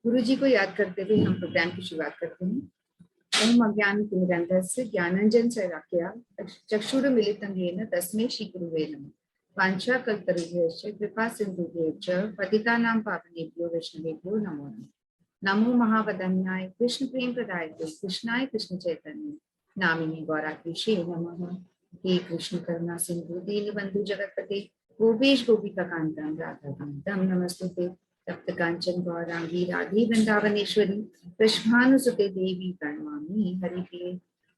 गुरु जी को याद करते हुए हम प्रोग्राम की शुरुआत करते हैं। ओम अज्ञानतिमिरान्धस्य ज्ञानांजन शलाकया चक्षुरुन्मीलितं येन तस्मै श्री गुरुवे नमः। वाञ्छाकल्पतरुभ्यश्च कृपा सिन्धुभ्यश्च पतितानां पावनेभ्यो वैष्णवेभ्यो नमो नमः। नमो महावदन्याय कृष्ण प्रेम प्रदायते कृष्णाय कृष्ण चैतन्य नामिने गौरात्रिषे नमः। हे कृष्ण करुणा सिंधु दीनबंधु जगतपते गोपेश गोपिका कांतम राधा कांतम नमस्तुते। तप्त कांचन गौरांगी राधे वृंदावनेश्वरी कृष्णानुसुते देवी प्रणमामि हरिप्रिये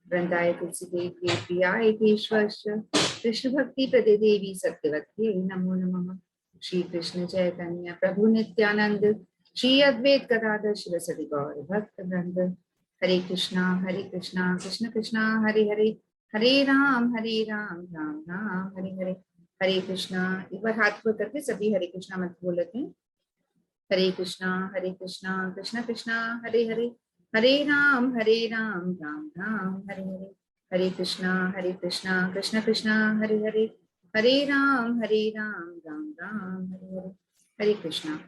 वृंदाय तुलसीदेव्यै प्रियाय केशवस्य कृष्ण भक्ति प्रदे देवी सत्यवत्यै नमो नमः। श्री कृष्ण चैतन्य प्रभु नित्यानंद श्री अद्वैत गदाधर शिवसदि गौर भक्त वृंद। हरे कृष्णा कृष्ण कृष्णा हरे हरे हरे राम राम राम हरे हरे। हरे कृष्णा एक बार हाथ को करके सभी हरे कृष्णा मंत्र बोल लेते हैं। हरे कृष्णा कृष्ण कृष्णा हरे हरे हरे राम राम राम हरे हरे। हरे कृष्णा कृष्ण कृष्णा हरे हरे हरे राम राम राम हरे हरे। हरे कृष्णा।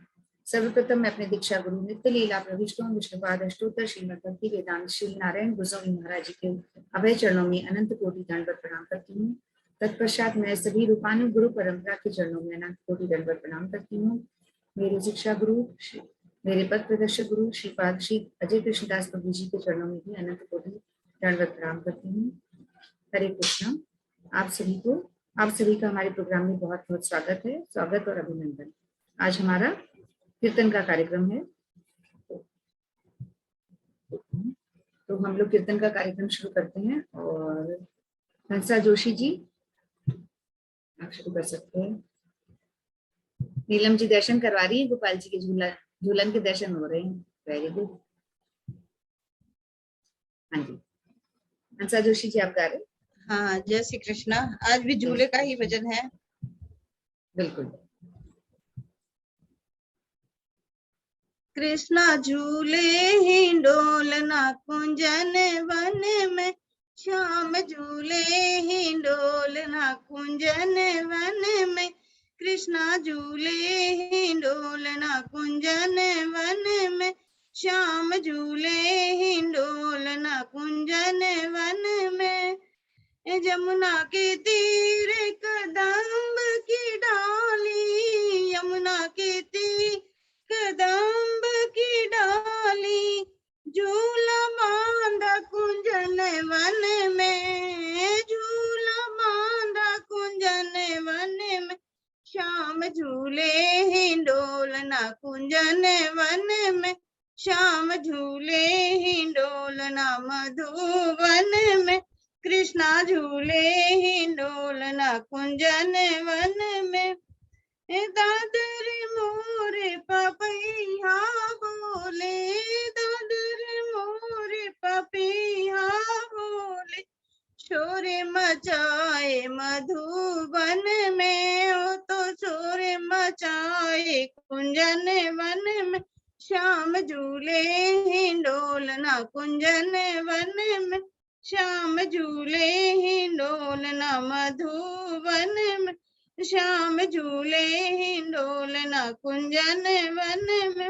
सर्वप्रथम मैं अपने दीक्षा गुरु नित्य लीला प्रविष्टों विष्णुपाद अष्टोत्तर श्रीमद भक्ति वेदांत श्री नारायण गोस्वामी महाराज जी के अभय चरणों में अनंत कोटि दंडवत प्रणाम करती हूँ। तत्पश्चात मैं सभी रूपानु गुरु परंपरा के चरणों में अनंत कोटि दंडवत प्रणाम करती हूँ। मेरे शिक्षा गुरु मेरे पद प्रदर्शक गुरु श्रीपाद श्री अजय कृष्णदास प्रभु जी के चरणों में भी अनंत कोटि दंडवत प्रणाम करती हूँ। हरे कृष्णा। आप सभी का हमारे प्रोग्राम में बहुत बहुत स्वागत है। स्वागत और अभिनंदन। आज हमारा कीर्तन का कार्यक्रम है, तो हम लोग कीर्तन का कार्यक्रम शुरू करते हैं। और हंसा जोशी जी आप शुरू कर सकते हैं। नीलम जी दर्शन करवा रही है, गोपाल जी के झूलन के दर्शन हो रहे हैं। Very good. हाँ जी, हंसा जोशी जी आप गा रहे। हाँ, जय श्री कृष्णा। आज भी झूले का ही भजन है। बिल्कुल। कृष्णा झूले हिंडोलना कुंजन वन में, श्याम झूले हिंडोलना कुंजन वन में। कृष्णा झूले हिंडोलना कुंजन वन में, श्याम झूले हिंडोलना कुंजन वन में। यमुना के तीर कदम्ब की डाली, यमुना के तीर कदम्ब की डाली, झूला बांधा कुंजन वन में, झूला बांधा कुंजन वन में। श्याम झूले हिंडोलना कुंजन वन में, श्याम झूले हिंडोलना मधुवन में। कृष्णा झूले हिंडोलना कुंजन वन में। दादर मोरे पपैया बोले, दादर मोरे पपैया बोले, शोर मचाए मधुबन में, ओ तो शोर मचाए कुंजन वन में। श्याम झूले हिंडोलना कुंजन वन में, श्याम झूले हिंडोलना मधुवन में। श्याम झूले हिंडोलना कुंजन वन में।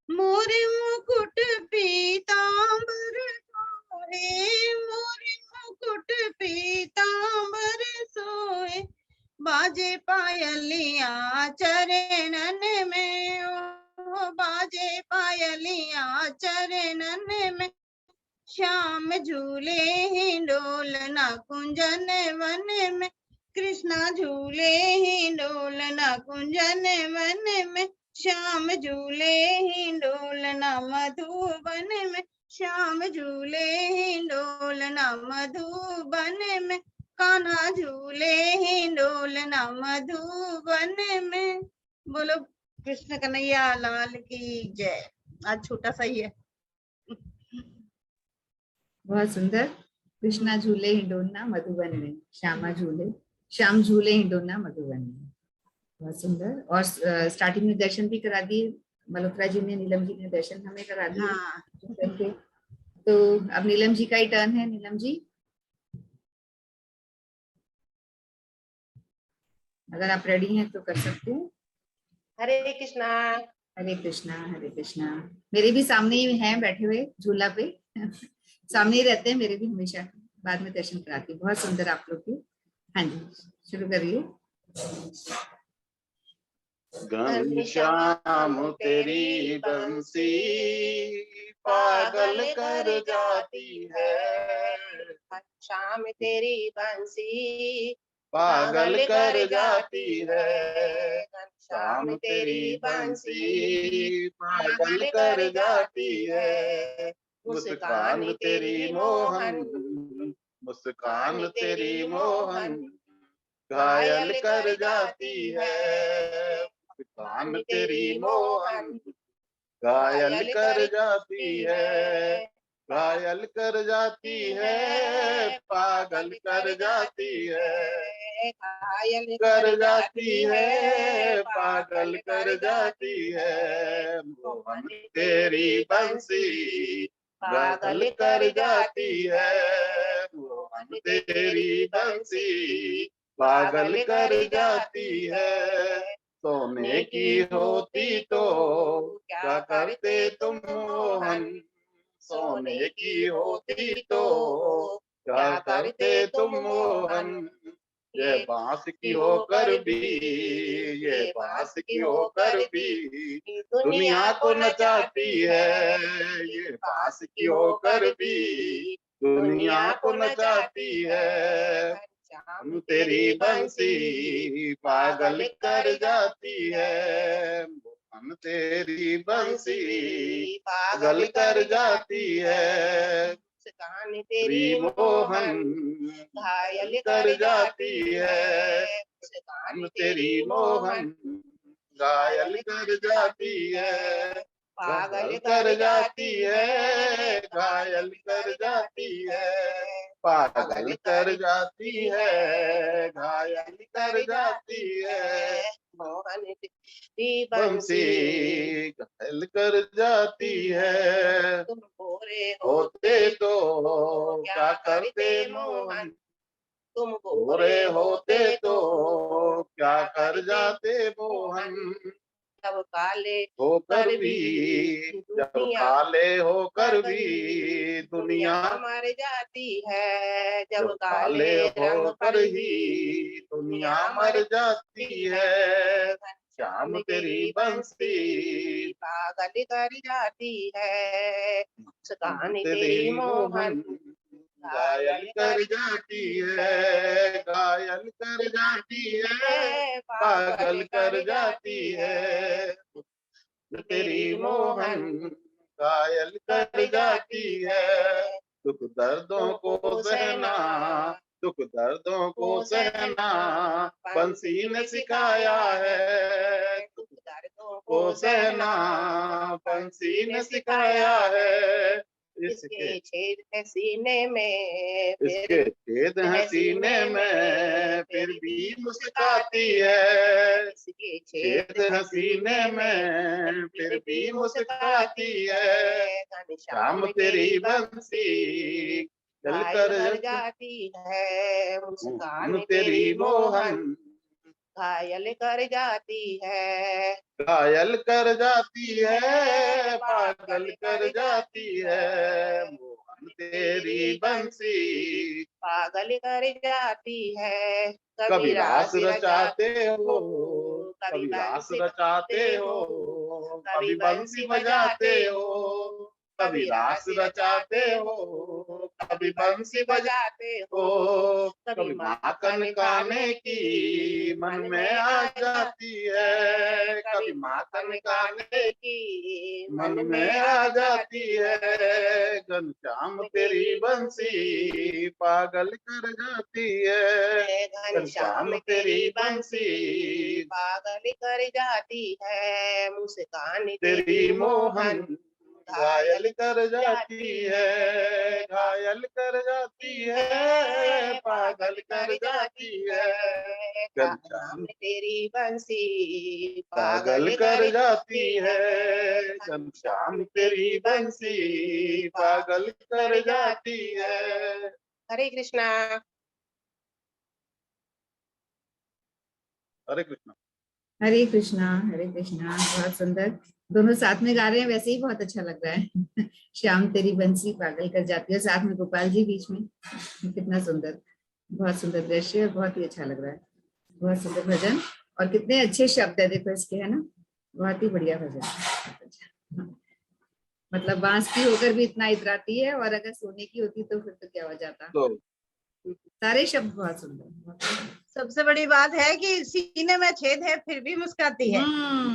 मोरे मुकुट पीतांबर सोहे, मोरे मुकुट पीतांबर सोहे, बाजे पायलियां चरणन में, ओ बाजे पायलियां चरणन में। श्याम झूले हिंडोलना कुंजन वन में, कृष्णा झूले हिंडोलना कुंजन वन में। श्याम झूले हिंडोलना मधुबन में, श्याम झूले हिंडोलना मधुबन में। कान्हा झूले हिंडोलना मधुबन में। बोलो कृष्ण कन्हैया लाल की जय। आज छोटा सा ही है। बहुत सुंदर। कृष्णा झूले हिंडोलना मधुबन में, श्याम झूले हिंडोलना मधुबन में। बहुत सुंदर। और स्टार्टिंग में दर्शन भी करा दिए मल्होत्रा जी ने, नीलम जी ने दर्शन हमें करा दिए। हाँ। तो अब नीलम जी का ही टर्न है। नीलम जी अगर आप रेडी हैं तो कर सकते हैं। हरे कृष्णा। हरे कृष्णा हरे कृष्णा। मेरे भी सामने ही हैं बैठे हुए झूला पे सामने ही रहते हैं मेरे भी हमेशा। बाद में दर्शन कराती हूँ। बहुत सुंदर आप लोग की। हाँ जी, शुरू करिए। घनश्याम तेरी बंसी पागल कर जाती है। घनश्याम तेरी बंसी पागल कर जाती है। घनश्याम तेरी बंसी पागल कर जाती है। मुस्कान तेरी मोहन, मुस्कान तेरी मोहन घायल कर जाती है। मुस्कान तेरी मोहन घायल कर जाती है। घायल कर जाती है, पागल कर जाती है। घायल कर जाती है, पागल कर जाती है। मोहन तेरी बंसी पागल कर जाती है। मोहन तेरी बंसी पागल कर जाती है। सोने की होती तो क्या करते तुम मोहन। सोने की होती तो क्या करते तुम मोहन। ये बांस की होकर भी, ये बांस की होकर भी दुनिया को नचाती है। ये बांस की होकर भी दुनिया को नचाती है। हम तेरी बंसी पागल कर जाती है। हम तेरी बंसी पागल कर जाती है। मुस्कान तेरी मोहन घायल कर जाती है। मुस्कान हम तेरी मोहन घायल कर जाती है। पागल कर जाती है, घायल कर जाती है। पागल कर जाती है, घायल कर जाती है। मोहन तेरी बंसी बंसी घायल कर जाती है। तुम गोरे होते तो क्या करते मोहन। तुम गोरे होते तो क्या कर जाते मोहन। जब काले होकर भी, जब दुनिया काले होकर भी दुनिया मर जाती है। जब जब काले रंग होकर ही दुनिया मर जाती है। श्याम तेरी बंसी पागल कर जाती है। मुस्कान तेरी मोहन घायल कर जाती है। घायल कर जाती है, पागल कर जाती है। तेरी मोहन घायल कर जाती है। दुख दर्दों को सहना, दुख दर्दों को सहना बंसी ने सिखाया है। दुख दर्दों को सहना बंसी ने सिखाया है। इसके छेद है सीने में, इसके छेद है सीने में फिर भी मुस्काती है। इसके छेद है सीने में फिर भी मुस्काती है। शाम तेरी बंसी चल कर जाती है। मुस्कान तेरी मोहन घायल कर जाती है। घायल कर जाती है, पागल कर जाती है। मोहन तेरी बंसी पागल कर जाती है। कभी रास रचाते हो, कभी कभी रास बंसी रचाते हो, कभी बंसी बजाते हो। कभी रास रचाते हो, कभी बंसी बजाते हो। कभी माखन खाने की मन में आ जाती है। कभी माखन खाने की मन में आ जाती है। घनश्याम तेरी बंसी पागल कर जाती है। घनश्याम तेरी बंसी पागल कर जाती है। मुस्कान तेरी मोहन घायल कर जाती है। घायल कर जाती है, पागल कर जाती है। घनश्याम तेरी बंसी पागल कर जाती है। घनश्याम तेरी बंसी पागल कर जाती है। हरे कृष्णा। हरे कृष्ण। हरे कृष्णा हरे कृष्णा। बहुत सुंदर। दोनों साथ में गा रहे हैं, वैसे ही बहुत अच्छा लग रहा है। श्याम तेरी बंसी पागल कर जाती है, साथ में गोपाल जी बीच में, कितना सुंदर, बहुत सुंदर दृश्य, बहुत ही अच्छा लग रहा है, बहुत सुंदर भजन। और कितने अच्छे शब्द है देखो इसके, है ना, बहुत ही बढ़िया भजन। मतलब बांस की होकर भी इतना इतराती है, और अगर सोने की होती तो फिर तो क्या हो जाता। तो सारे शब्द बहुत सुंदर, बहुत सुंदर। सबसे बड़ी बात है कि सीने में छेद है फिर भी मुस्कुराती है।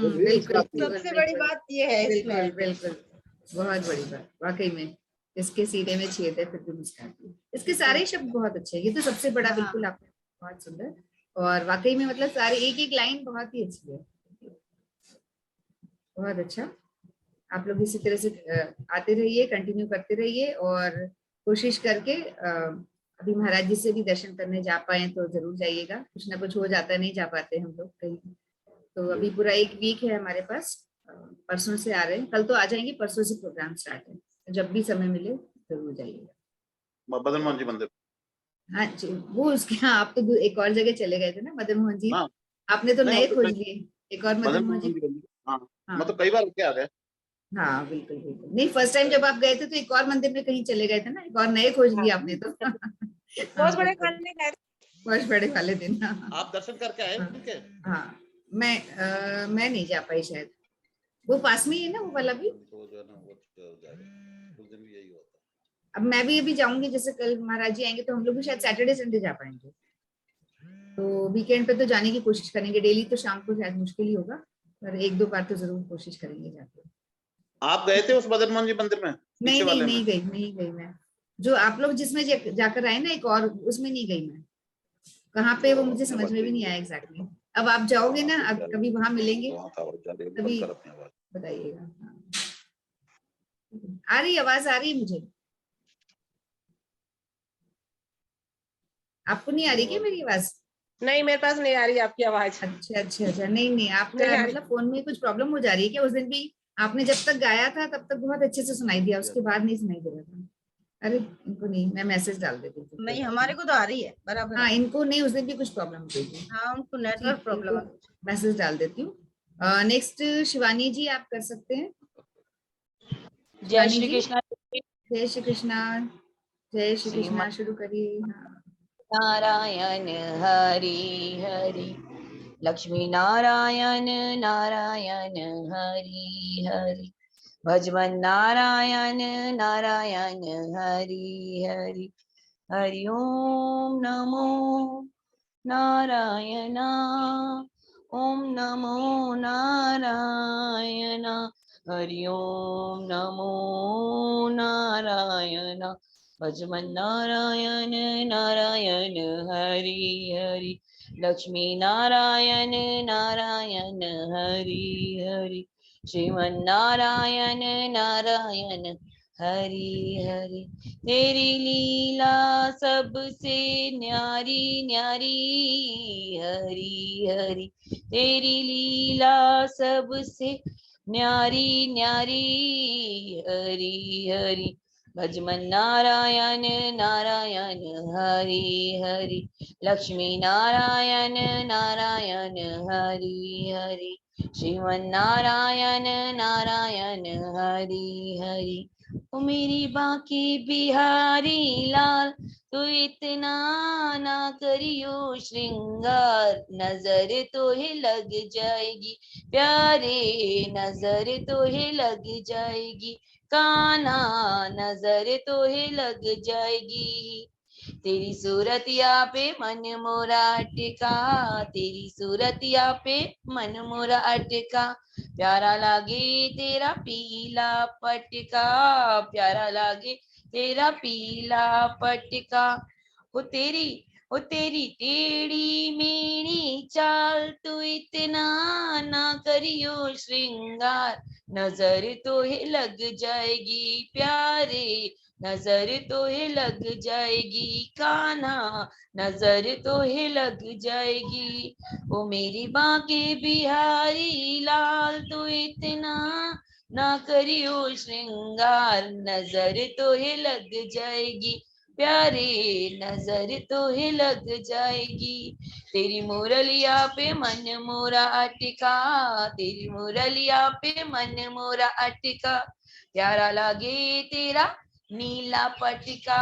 बिल्कुल सबसे बड़ी बात ये है बिल्कुल इसमें। बिल्कुल, बहुत बड़ी बात वाकई में। इसके सीने में छेद है फिर भी मुस्कुराती है, इसके सारे शब्द बहुत अच्छे हैं, ये तो सबसे बड़ा, हाँ। बिल्कुल आपने, बहुत सुंदर। और वाकई में मतलब सारे एक एक लाइन बहुत ही अच्छी है, बहुत अच्छा। आप लोग इसी तरह से आते रहिए, कंटिन्यू करते रहिए, और कोशिश करके अभी महाराज जी से भी दर्शन करने जा पाए तो जरूर जाइएगा, कुछ ना कुछ हो जाता है, नहीं जा पाते हम लोग कहीं। तो अभी पूरा एक वीक है हमारे पास, परसों से आ रहे हैं, कल तो आ जाएंगे, परसों से प्रोग्राम स्टार्ट है, जब भी समय मिले जरूर जाइएगा। मदन मोहन जी मंदिर। हाँ जी, वो उसके, हाँ आप तो एक और जगह चले गए थे ना, मदन मोहन जी, हाँ आपने तो नहीं, नए हम तो खोज लिए, एक और मदन मदन मोहन मोहन जी। जी मंदिर। हाँ हाँ मैं तो कई बार होके आ गए। हाँ बिल्कुल बिल्कुल, नहीं फर्स्ट टाइम जब आप गए थे तो एक और मंदिर में कहीं चले गए थे ना, एक और नए खोज लिए आपने तो। हाँ बहुत बड़े बिल्कुल, खाने गए थे। बहुत बड़े वाले दिन। हाँ आप दर्शन करके आए हाँ उनके? हाँ, मैं नहीं जा पाई शायद, वो पास में ही है ना वो वाला भी। तो जो है ना वो उस दिन भी यही होता है। अब मैं भी अभी जाऊंगी, जैसे कल महाराज जी आएंगे तो हम लोग भी शायद सैटरडे संडे जा पाएंगे, तो वीकेंड पे तो जाने की कोशिश करेंगे, डेली तो शाम को शायद मुश्किल ही होगा, पर एक दो बार तो जरूर कोशिश करेंगे जाके। आप गए थे उस मदन मोहन जी मंदिर में, नहीं पीछे नहीं वाले में? नहीं गई मैं, जो आप लोग जिसमें जाकर आए ना एक और, उसमें नहीं गई मैं, कहाँ पे वो मुझे समझ में भी नहीं आया एग्जैक्टली। अब आप जाओगे ना, अब कभी वहां मिलेंगे तभी बताइएगा। हाँ। आ रही आवाज, आ रही है मुझे, आपको नहीं आ रही क्या मेरी आवाज? नहीं, मेरे पास नहीं आ रही आपकी आवाज। अच्छा अच्छा अच्छा, नहीं नहीं, आपका नहीं आ रही। मतलब फोन में कुछ प्रॉब्लम हो जा रही है क्या? उस दिन भी आपने जब तक गाया था तब तक बहुत अच्छे से सुनाई दिया, उसके बाद नहीं सुनाई दे रहा था। अरे इनको नहीं, मैं मैसेज डाल देती थी, कोई नहीं, बात हमारे नहीं। को तो आ रही है बराबर हाँ है। इनको नहीं, उस दिन भी कुछ प्रॉब्लम हो गई थी। हाँ, उनको नेटवर्क ठीक, प्रॉब्लम इनको है कुछ। मैसेज डाल देती हूँ। नेक्स्ट शिवानी जी, आप कर सकते हैं। जय शिवानी श्री जी, कृष्णा। जय श्री कृष्णा, जय श्री श्रीमन कृष्णा, शुरू करिए। हाँ नारायण हरि हरि, लक्ष्मी नारायण नारायण हरि हरि, भजमन नारायण नारायण हरि हरि, हरि ओम नमो नारायण, ओम नमो नारायण, हरि ओम नमो नारायण, भजमन नारायण नारायण हरि हरि, लक्ष्मी नारायण नारायण हरि हरि, श्रीमन नारायण नारायण हरि हरि, तेरी लीला सबसे न्यारी न्यारी, हरि हरि, तेरी लीला सबसे न्यारी न्यारी, हरि हरि, भजमन नारायण नारायण हरि हरि, लक्ष्मी नारायण नारायण हरि हरि, श्रीमन नारायण नारायण हरि हरि, ओ मेरी बाकी बिहारी लाल, तो इतना ना करियो श्रृंगार, नजर तो ही लग जाएगी प्यारे, नजर तो ही लग जाएगी काना, नजर तो ही लग जाएगी, तेरी सूरतिया पे मन मोरा अटका, तेरी सूरतिया पे मन मोरा अटका, प्यारा लागे तेरा पीला पटका, प्यारा लागे तेरा पीला पटका, ओ तेरी टेढ़ी मेढ़ी चाल, तू इतना ना करियो श्रृंगार, नजर तो ही लग जाएगी प्यारे, नजर तो ही लग जाएगी कान्हा, नजर तो ही लग जाएगी, ओ मेरी बांके बिहारी लाल, तो इतना ना करियो श्रृंगार, नजर तो ही लग जाएगी, प्यारे नजर तो ही लग जाएगी। तेरी मुरलिया पे मन मोरा अटका, तेरी मुरलिया पे मन मोरा अटका। प्यारा लागे तेरा नीला पटका,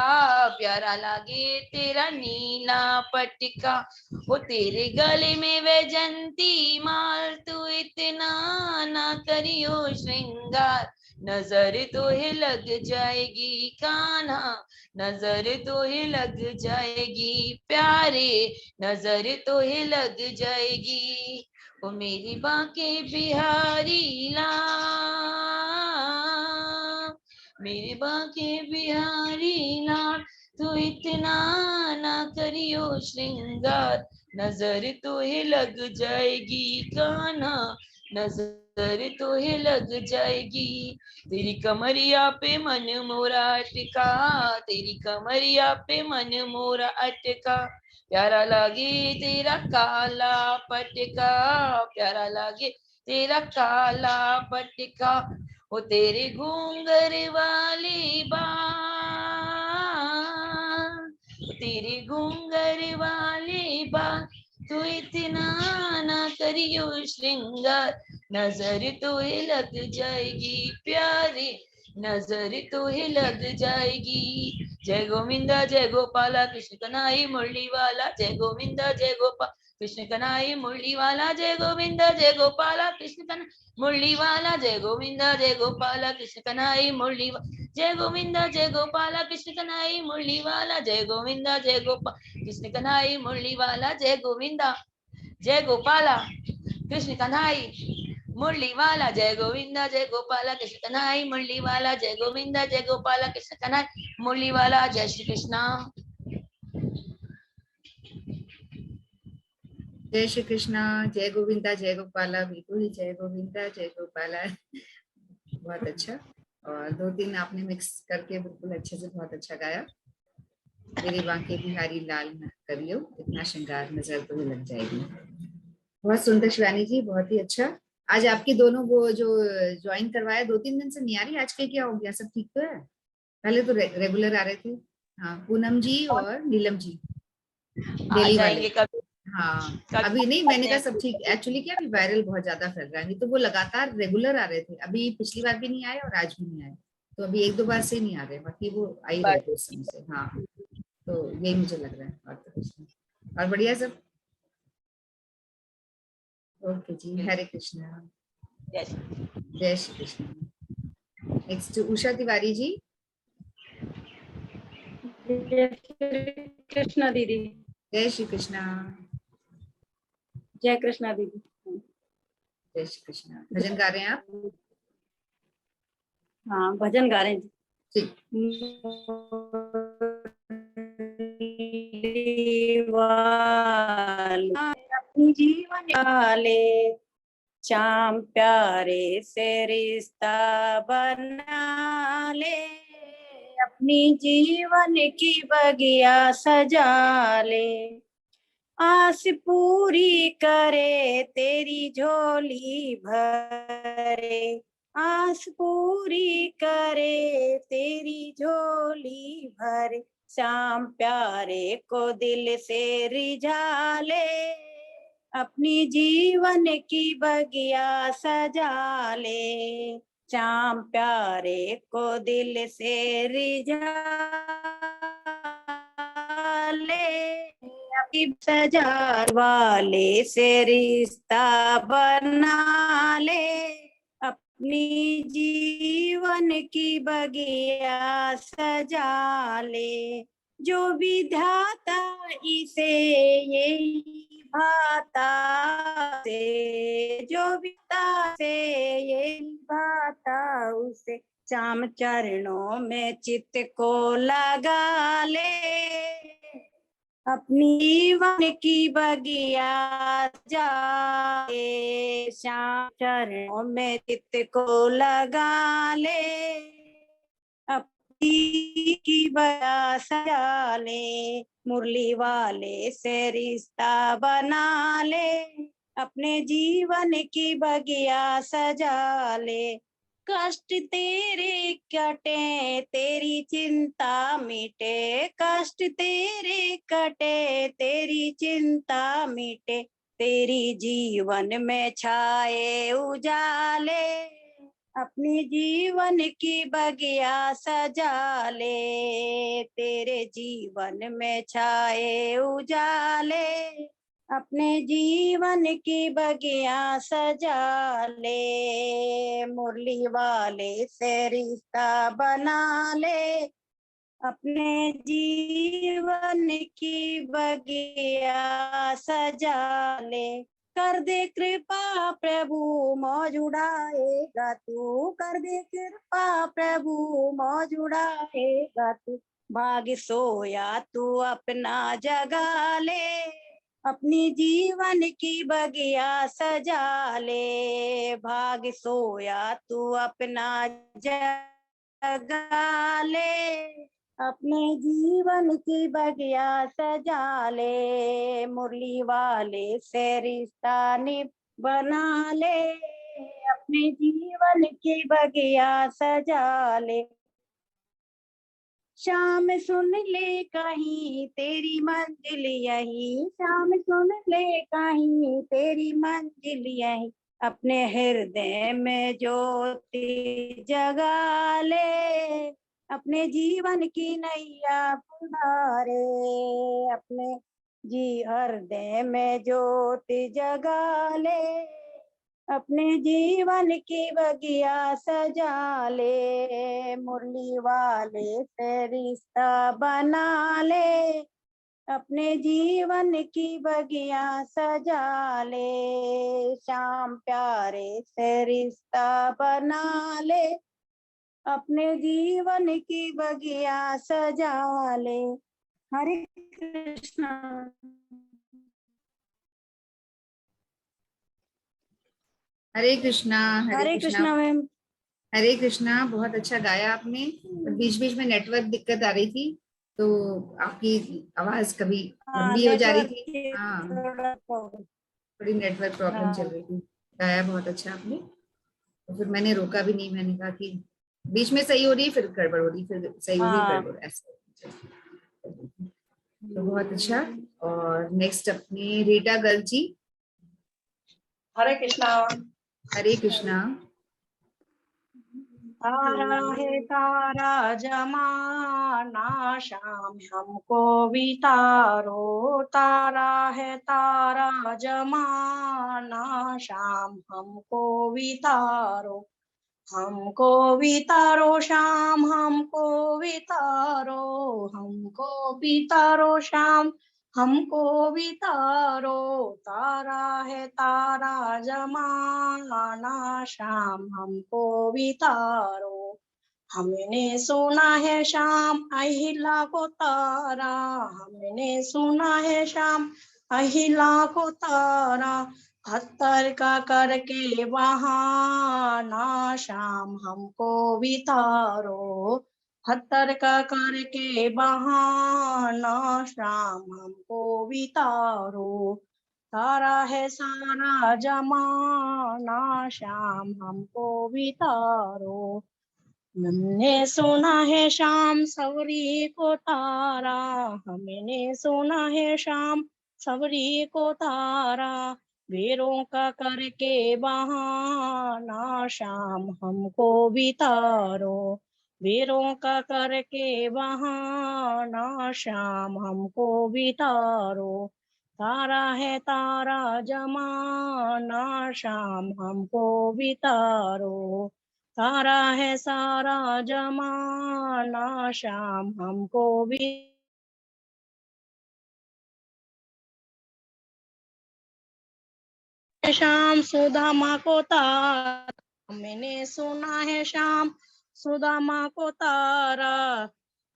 प्यारा लागे तेरा नीला पटका। वो तेरे गले में वैजंती माल, तू इतना ना करियो श्रृंगार। नजर तो ही लग जाएगी कान्हा, नजर तो ही लग जाएगी। प्यारे नजर तो ही लग जाएगी। ओ मेरी बांके बिहारी लाल, मेरे बांके बिहारी लाल, तू इतना ना करियो श्रृंगार। नजर तो ही लग जाएगी कान्हा, नजर तो ही लग जाएगी। तेरी कमरिया पे मन मोरा अटका, तेरी कमरिया पे मन मोरा अटका। प्यारा लागे तेरा काला पटका, प्यारा लागे तेरा काला पटका। वो तेरे घूंगर वाली बाल, तेरे घूंगर वाली बाल, तू इतना ना करियो श्रृंगार। नजर तो ही लग जाएगी प्यारी, नजर तो ही लग जाएगी। जय गोविंदा जय गोपाला कृष्ण कन्हैया मुरली वाला, जय गोविंदा जय गोपाल कृष्ण कन्हैया मुरली वाला, जय गोविंदा जय गोपाला कृष्ण कन्हैया मुरली वाला, जय गोविंदा जय गोपाला कृष्ण कन्हैया मुरली वाला, जय गोविंदा जय गोपाला कृष्ण कन्हैया मुरली वाला, जय गोविंदा जय गोपाल कृष्ण कन्हैया मुरली वाला, जय गोविंदा जय गोपाला कृष्ण कन्हैया मुरली वाला, जय गोविंदा जय गोपाला कृष्ण कन्हैया मुरली वाला, जय गोविंदा जय गोपाला कृष्ण कन्हैया मुरली वाला। जय श्री कृष्णा। जय श्री कृष्णा, जय गोविंदा जय गोपाला, बिल्कुल ही जय गोविंदा जय गोपाला। बहुत अच्छा, और 2-3 आपने मिक्स करके बिल्कुल अच्छे से बहुत अच्छा गाया। मेरी बांके बिहारी लाल न करियो इतना श्रृंगार, नजर तो लग जाएगी। बहुत सुंदर शिवानी जी, बहुत ही अच्छा। आज आपकी दोनों वो जो ज्वाइन करवाया 2-3 दिन से नहीं आ रही, आज के क्या हो गया, सब ठीक तो है? पहले तो रेगुलर आ रहे थे। हाँ, पूनम जी और नीलम जी आ दिल्ली वाले। जाएंगे कभी हाँ कभी अभी नहीं, मैंने आते कहा हैं। सब ठीक। एक्चुअली क्या, अभी वायरल बहुत ज्यादा फैल रहा है, नहीं तो वो लगातार रेगुलर आ रहे थे। अभी पिछली बार भी नहीं आए और आज भी नहीं आए, तो अभी 1-2 बार से नहीं आ रहे, बाकी वो आ ही रहे थे उस समय से। हाँ, तो यही मुझे लग रहा है, और तो कुछ नहीं। और बढ़िया सब। ओके जी, हरे कृष्णा, Yes. जय श्री कृष्ण। नेक्स्ट उषा तिवारी जी। जय श्री कृष्णा दीदी। जय श्री कृष्णा। जय कृष्णा दीदी। जय श्री कृष्णा। भजन गा रहे हैं आप? हाँ, भजन गा रहे हैं ठीक। अपनी जीवन वाले, चाम प्यारे से रिश्ता बना ले, अपनी जीवन की बगिया सजा ले, आस पूरी करे तेरी झोली भरे, आस पूरी करे तेरी झोली भरे, श्याम प्यारे को दिल से रिझा ले, अपनी जीवन की बगिया सजा ले, श्याम प्यारे को दिल से रिझा ले, सजा वाले से रिश्ता बना ले, अपनी जीवन की बगिया सजा ले, जो विधाता इसे यही भाता से, जो विधाता से यही भाता उसे, श्याम चरणों में चित्त को लगा ले, अपनी जीवन की बगिया जाए, श्याम चरणों में चित्त को लगा ले, अपनी की बगिया सजा ले, मुरली वाले से रिश्ता बना ले, अपने जीवन की बगिया सजा ले, कष्ट तेरे कटे तेरी चिंता मिटे, कष्ट तेरे कटे तेरी चिंता मिटे, तेरी जीवन में छाए उजाले, अपनी जीवन की बगिया सजा ले, तेरे जीवन में छाए उजाले, अपने जीवन की बगिया सजा ले, मुरली वाले से रिश्ता बना ले, अपने जीवन की बगिया सजा ले, कर दे कृपा प्रभु मौज उड़ाएगा तू, कर दे कृपा प्रभु मौज उड़ाएगा तू, भाग सोया तू अपना जगा ले, अपनी जीवन की बगिया सजा ले, भाग सोया तू अपना जगा ले, अपने जीवन की बगिया सजा ले, मुरली वाले से रिश्ता बना ले, अपने जीवन की बगिया सजा ले, शाम सुन ले कहीं तेरी मंजिल यही, शाम सुन ले कहीं तेरी मंजिल यही, अपने हृदय में ज्योति जगा ले, अपने जीवन की नैया पुकारे, अपने हृदय में ज्योति जगा ले, अपने जीवन की बगिया सजा ले, मुरली वाले से रिश्ता बना ले, अपने जीवन की बगिया सजा ले, श्याम प्यारे से रिश्ता बना ले, अपने जीवन की बगिया सजा ले। हरे कृष्णा। हरे कृष्णा। हरे कृष्णा मैम। हरे कृष्णा। बहुत अच्छा गाया आपने। बीच बीच में नेटवर्क दिक्कत आ रही थी, तो आपकी आवाज कभी लंबी हो जा रही थी। हाँ, थोड़ी नेटवर्क प्रॉब्लम चल रही थी। गाया बहुत अच्छा आपने। तो फिर मैंने रोका भी नहीं, मैंने कहा कि बीच में सही हो रही, फिर गड़बड़ हो रही, फिर सही हो रही, गड़बड़, ऐसा। तो बहुत अच्छा। और नेक्स्ट अपने रीटा गर्ल जी। हरे कृष्णा। हरे कृष्णा। तारा है तारा जमाना, शाम हमको भी तारो, तारा है तारा जमाना, शाम हमको भी तारो, हमको भी तारो शाम, हमको भी तारो, हमको भी तारो शाम, हमको भी तारो, तारा है तारा जमाना, शाम हमको भी तारो, हमने सुना है शाम अहिला को तारा, हमने सुना है शाम अहिला को तारा, हत्तर का करके बहाना, शाम हमको भी तारो, हत्तर का करके बहाना, शाम हमको भी तारो, तारा है सारा जमाना, शाम हमको भी तारो, हमने सुना है शाम सवरी को तारा, हमने सुना है शाम सवरी को तारा, वीरों का करके बहाना, शाम हमको भी तारो, वीरों का करके बहाना, शाम हमको भी तारो, तारा है तारा जमाना, शाम हमको भी तारो, तारा है सारा जमाना, शाम हमको भी शाम सुदामा को तारा, मैंने सुना है शाम सुदामा को तारा,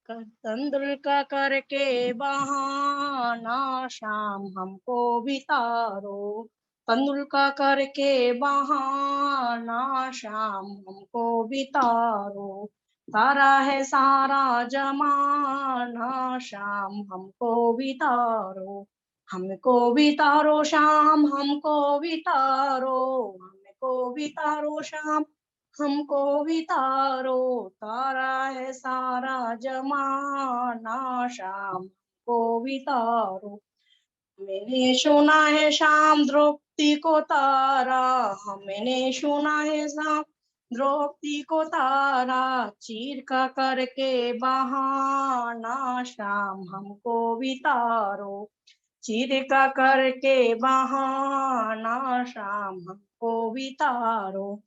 तंद्र का करके बहाना, शाम हमको भी तारो, तंद्र का करके बहाना, शाम हमको भी तारो, तारा है सारा जमाना, शाम हमको भी तारो, हमको भी तारो शाम, हमको भी तारो, हमको भी तारो शाम, हमको भी तारो, तारा है सारा जमाना, शाम को भी तारो। मैंने सुना है शाम द्रौपदी को तारा, मैंने सुना है शाम द्रौपदी को तारा, चीर का करके बहाना, शाम हमको भी तारो, चीर का करके बहाना, शाम हमको भी तारो।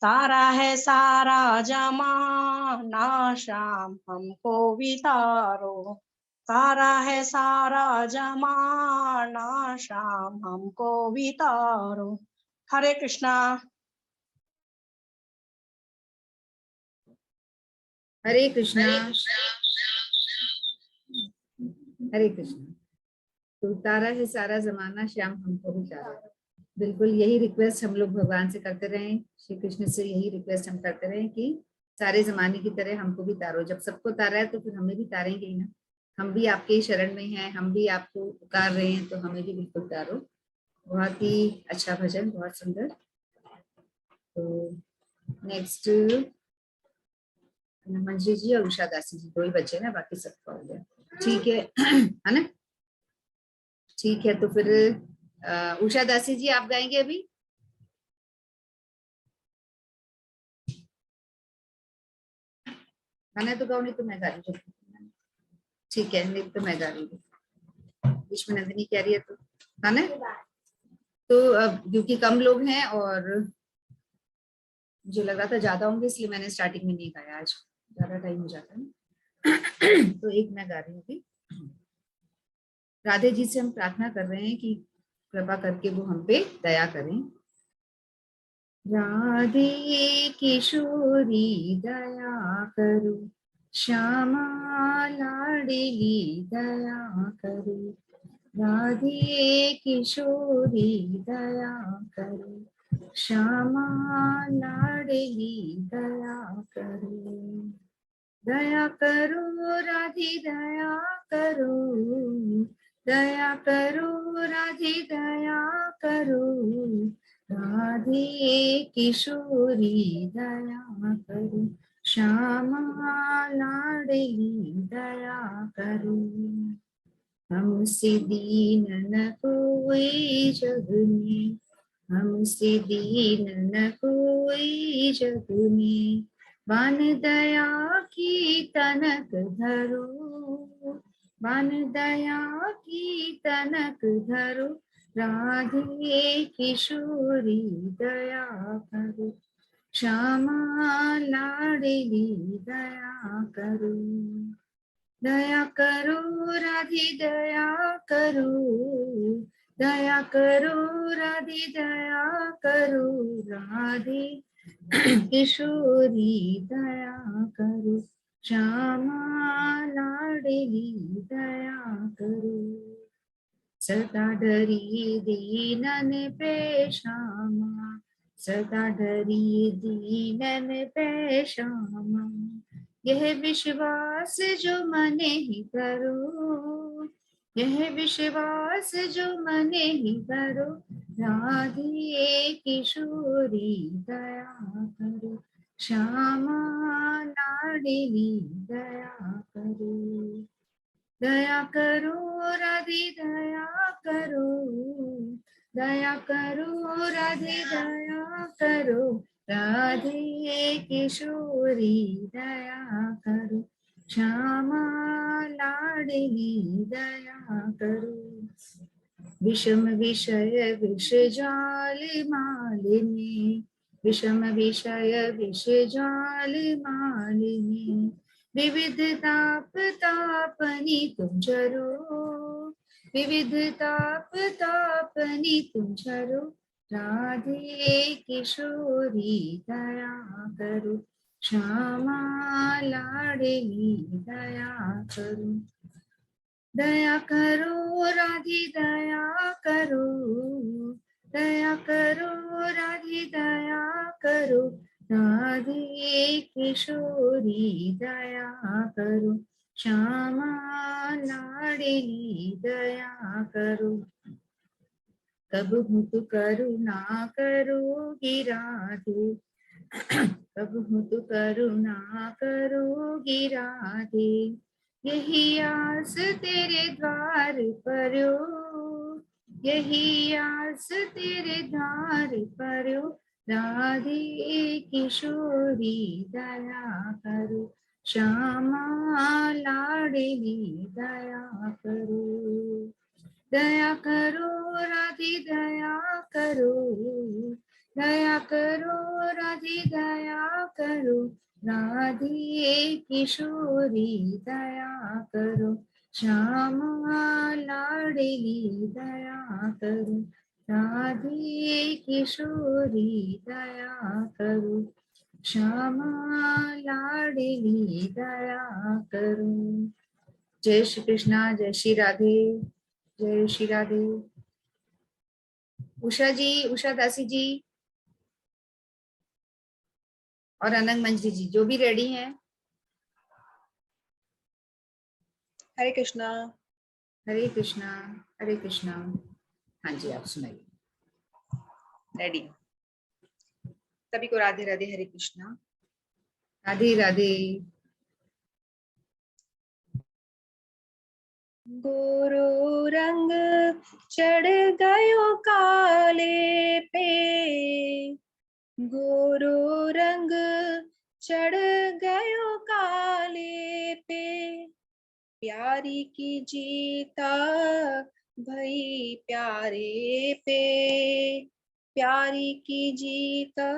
तारा है सारा जमाना, शाम हमको भी तारो, तारा है सारा जमाना, शाम हमको भी तारो। हरे कृष्णा। हरे कृष्णा। हरे कृष्णा। तो तारा है सारा जमाना, श्याम हमको भी तारा। बिल्कुल यही रिक्वेस्ट हम लोग भगवान से करते रहें, श्री कृष्ण से यही रिक्वेस्ट हम करते रहें कि सारे जमाने की तरह हमको भी तारो। जब सबको तारा है तो फिर हमें भी तारेंगे ही ना। हम भी आपके ही शरण में हैं, हम भी आपको पुकार रहे हैं, तो हमें भी बिल्कुल तारो। बहुत ही अच्छा भजन, बहुत सुंदर। तो नेक्स्ट मंजी जी और उषा दासी जी, दो ही बचे ना, बाकी सबका हो गया। ठीक है ना? ठीक है, तो फिर उषा दासी जी आप गाएंगे अभी? गाना तो गाओ, नहीं तो मैं गा रही हूँ। ठीक है, नहीं तो मैं गा रही हूँ, बीच में नंदिनी कह रही है तो गाना है। तो अब क्योंकि कम लोग हैं और मुझे लग रहा था ज्यादा होंगे, इसलिए मैंने स्टार्टिंग में नहीं गाया, आज ज्यादा टाइम हो जाता है। तो एक मैं गा रही हूँ अभी। राधे जी से हम प्रार्थना कर रहे हैं कि कृपा करके वो हम पे दया करें। राधे किशोरी दया करो, श्यामा लाडली दया करो, राधे किशोरी दया करो, श्यामा लाडली दया करो, दया करो राधे दया करो, दया करो राधे दया करो, राधे किशोरी दया करो, श्यामा लाडली दया करो, हमसे दीन न कोई जग में, हमसे दीन न कोई जग में, बान दया की तनक धरो, बान दया की तनक धरो, राधे किशोरी दया करो, श्यामा लाडली दया करो, दया करो राधे दया करो, दया करो राधे दया करो, राधे किशोरी दया करो, श्यामा लाडली दया करो, सदा डरी दीनन पे श्यामा, सदा डरी दीनन पे श्यामा, यह विश्वास जो मने ही करो, यह विश्वास जो मने ही करो, राधे किशोरी दया करो, श्यामा लाडली दया करो, दया करो राधे दया करो, दया करो राधे दया करो, राधे किशोरी दया करो, श्यामा लाडली दया करो, विषम विषय विष जाल मालिनी, विषम विषय विष जाल मालिनी, विविध ताप तापनी तुम झरो, विविध ताप तापनी तुम झरो, राधे किशोरी दया करो, श्यामा लाडली दया करो, दया करो राधे दया करो, दया करो राधे दया करो, राधे किशोरी दया करो, श्यामा लाडली दया करो, कब तो करुणा करोगी राधे, प्रभु तू करुणा करोगी राधे, यही आस तेरे द्वार पर्यो, यही आस तेरे द्वार पर्यो, राधे किशोरी दया करो, श्यामा लाडली दया करो, दया करो राधे दया करो, दया करो राधे दया करो, राधे किशोरी दया करो, श्यामा लाडली दया करो, राधे किशोरी दया करो, श्यामा लाडली दया करो। जय श्री कृष्णा, जय श्री राधे, जय श्री राधे। उषा जी, उषा दासी जी और अनंग मंजरी जी जो भी रेडी हैं। हरे कृष्णा। हरे कृष्णा, हरे कृष्णा। हाँ जी, आप सुनाइए। रेडी। सभी को राधे राधे, हरे कृष्णा। राधे राधे। गोरो रंग चढ़ गयो काले पे, गोरो रंग चढ़ गयो काले पे, प्यारी की जीता भई प्यारे पे, प्यारी की जीता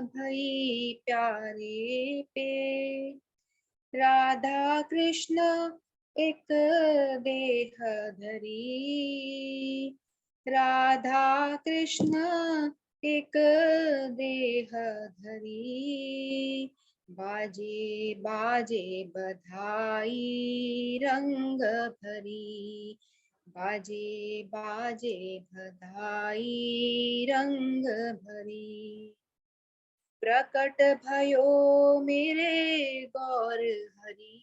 भई प्यारे पे, राधा कृष्ण एक देह धरी, राधा कृष्ण एक देह धरी, बाजे बाजे बधाई रंग भरी, बाजे बाजे बधाई रंग भरी, प्रकट भयो मेरे गौर हरि,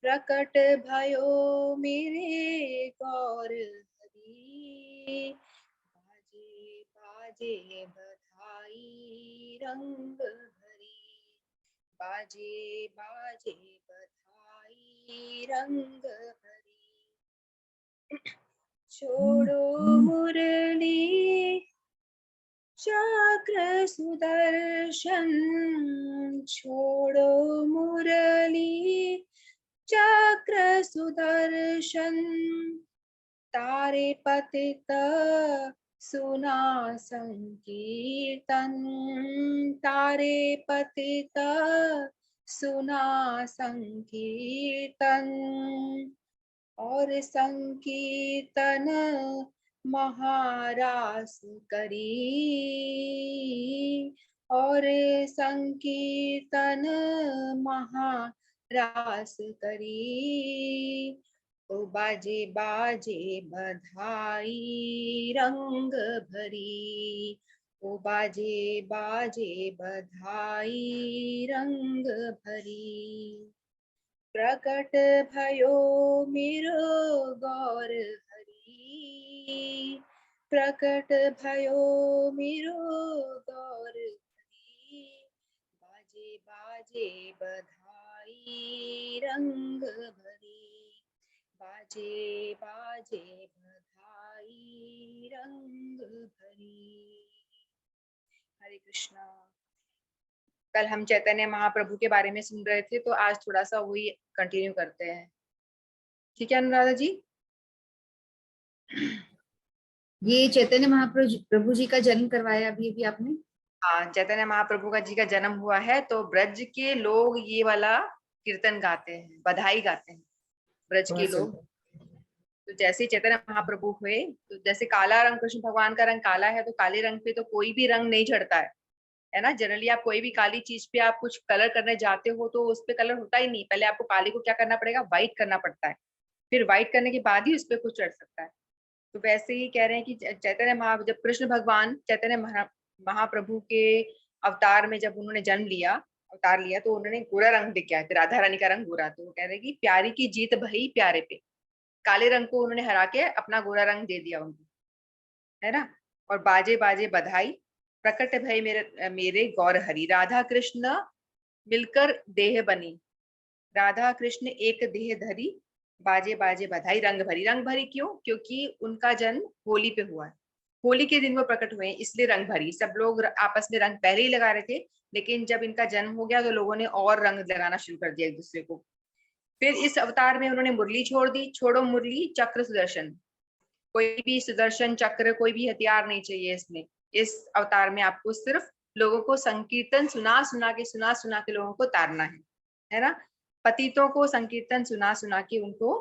प्रकट भयो मेरे गौर हरि, बाजे बाजे बधाई रंग भरी, बाजे बाजे बधाई रंग भरी, छोड़ो मुरली चक्र सुदर्शन, छोड़ो मुरली चक्र सुदर्शन, तारे पतित सुना संकीर्तन, तारे पतित सुना संकीर्तन, और संकीर्तन महारास करी, और संकीर्तन महारास करी, ओ बाजे बाजे बधाई रंग भरी, ओ बाजे बाजे बधाई रंग भरी, प्रकट भयो मेरो गौर हरि, प्रकट भयो मेरो गौर हरि, बाजे बाजे बधाई रंग भरी, बाजे बाजे बधाई रंग भरी। हरे कृष्णा। कल हम चैतन्य महाप्रभु के बारे में सुन रहे थे, तो आज थोड़ा सा वही कंटिन्यू करते हैं। ठीक है अनुराधा जी? ये चैतन्य महाप्रभु जी का जन्म करवाया अभी अभी आपने? हाँ, चैतन्य महाप्रभु का जी का जन्म हुआ है, तो ब्रज के लोग ये वाला कीर्तन गाते हैं, बधाई गाते हैं ब्रज के लोग। तो जैसे चैतन्य महाप्रभु हुए, तो जैसे काला रंग, कृष्ण भगवान का रंग काला है, तो काले रंग पे तो कोई भी रंग नहीं चढ़ता है ना। जनरली आप कोई भी काली चीज पे आप कुछ कलर करने जाते हो तो उस पे कलर होता ही नहीं, पहले आपको काले को क्या करना पड़ेगा, व्हाइट करना पड़ता है, फिर व्हाइट करने के बाद ही उस पे कुछ चढ़ सकता है। तो वैसे ही कह रहे हैं कि जब कृष्ण भगवान चैतन्य महाप्रभु के अवतार में जब उन्होंने अवतार लिया, तो उन्होंने गोरा रंग दिखाया, राधा रानी का रंग गोरा। तो वो कह रहे हैं कि प्यारी की जीत भई प्यारे पे, काले रंग को उन्होंने हरा के अपना गोरा रंग दे दिया उनको, है ना। और बाजे बाजे बधाई, प्रकट भय मेरे मेरे गौर हरि। राधा कृष्ण मिलकर देह बनी, राधा कृष्ण एक देह धरी, बाजे बाजे बधाई रंग भरी। रंग भरी क्यों? क्योंकि उनका जन्म होली पे हुआ है, होली के दिन वो प्रकट हुए हैं, इसलिए रंग भरी। सब लोग आपस में रंग पहले ही लगा रहे थे, लेकिन जब इनका जन्म हो गया तो लोगों ने और रंग लगाना शुरू कर दिया एक दूसरे को। फिर इस अवतार में उन्होंने मुरली छोड़ दी। छोड़ो मुरली चक्र सुदर्शन, कोई भी सुदर्शन चक्र कोई भी हथियार नहीं चाहिए इसमें। इस अवतार में आपको सिर्फ लोगों को संकीर्तन सुना सुना के लोगों को तारना है ना। पतितों को संकीर्तन सुना सुना के उनको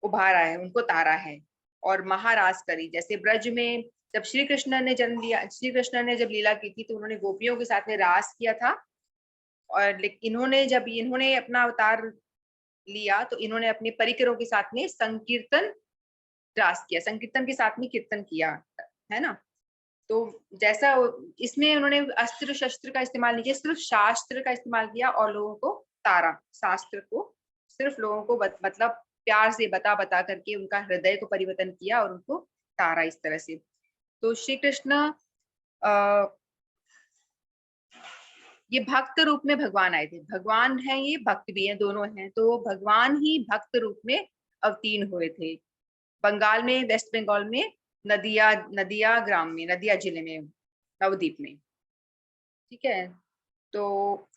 उभारा है, उनको तारा है। और महारास करी, जैसे ब्रज में जब श्री कृष्ण ने जन्म लिया, श्री कृष्ण ने जब लीला की थी तो उन्होंने गोपियों के साथ में रास किया था। और इन्होंने अपना अवतार लिया तो इन्होंने अपने परिकरों के साथ में संकीर्तन रास किया, संकीर्तन के साथ में कीर्तन किया, है ना। तो जैसा इसमें उन्होंने अस्त्र शस्त्र का इस्तेमाल नहीं किया, सिर्फ शास्त्र का इस्तेमाल किया और लोगों को तारा। शास्त्र को सिर्फ लोगों को मतलब प्यार से बता बता करके उनका हृदय को परिवर्तन किया और उनको तारा इस तरह से। तो श्री कृष्ण ये भक्त रूप में भगवान आए थे। भगवान है ये, भक्त भी है, दोनों हैं। तो भगवान ही भक्त रूप में अवतीर्ण हुए थे। बंगाल में, वेस्ट बंगाल में, नदिया ग्राम में, नदिया जिले में, नवद्वीप में, ठीक है। तो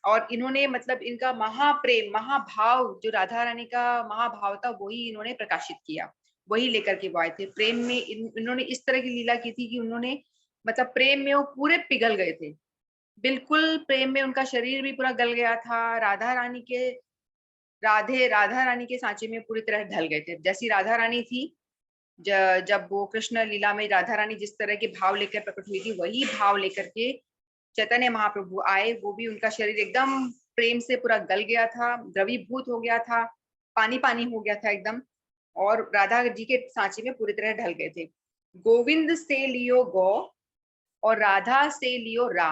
और इन्होंने मतलब इनका महाप्रेम, महाभाव, जो राधा रानी का महाभाव था वही इन्होंने प्रकाशित किया, वही लेकर के वो आए थे। प्रेम में इन्होंने इस तरह की लीला की थी कि उन्होंने मतलब प्रेम में वो पूरे पिघल गए थे, बिल्कुल प्रेम में उनका शरीर भी पूरा गल गया था। राधा रानी के सांचे में पूरी तरह ढल गए थे। जैसी राधा रानी थी, जब वो कृष्ण लीला में राधा रानी जिस तरह के भाव लेकर प्रकट हुई थी, वही भाव लेकर के चैतन्य महाप्रभु आए। वो भी उनका शरीर एकदम प्रेम से पूरा गल गया था, द्रवीभूत हो गया था, पानी पानी हो गया था एकदम, और राधा जी के सांचे में पूरी तरह ढल गए थे। गोविंद से लियो गौ और राधा से लियो रा।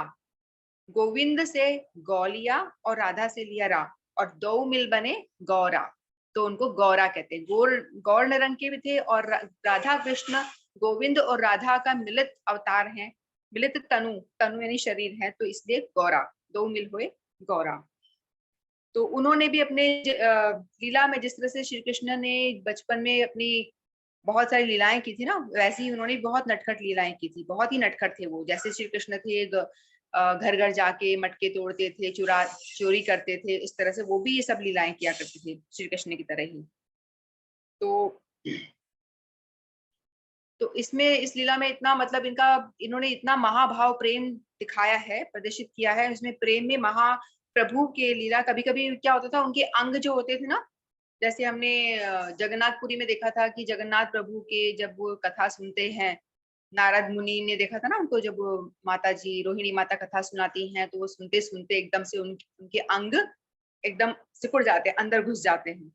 गोविंद से गौ लिया और राधा से लिया रा, और दो मिल बने गौरा, तो उनको गौरा कहते हैं। गौर रंग के भी थे, और राधा कृष्ण गोविंद और राधा का मिलित अवतार है, मिलित तनु यानी शरीर है, तो इसलिए गौरा, दो मिल हुए गौरा। तो उन्होंने भी अपने लीला में जिस तरह से श्री कृष्ण ने बचपन में अपनी बहुत सारी लीलाएं की थी ना, वैसे ही उन्होंने बहुत नटखट लीलाएं की थी। बहुत ही नटखट थे वो। जैसे श्री कृष्ण थे, घर घर जाके मटके तोड़ते थे, चोरी करते थे, इस तरह से वो भी ये सब लीलाएं किया करते थे श्री कृष्ण की तरह ही। तो इसमें इस लीला में इतना मतलब इन्होंने इतना महाभाव प्रेम दिखाया है, प्रदर्शित किया है। इसमें प्रेम में महाप्रभु के लीला, कभी कभी क्या होता था, उनके अंग जो होते थे ना, जैसे हमने जगन्नाथपुरी में देखा था कि जगन्नाथ प्रभु के जब वो कथा सुनते हैं, नारद मुनि ने देखा था ना उनको, जब माता जी रोहिणी माता कथा सुनाती हैं तो वो सुनते सुनते एकदम से उनके अंग एकदम सिकुड़ जाते हैं, अंदर घुस जाते हैं।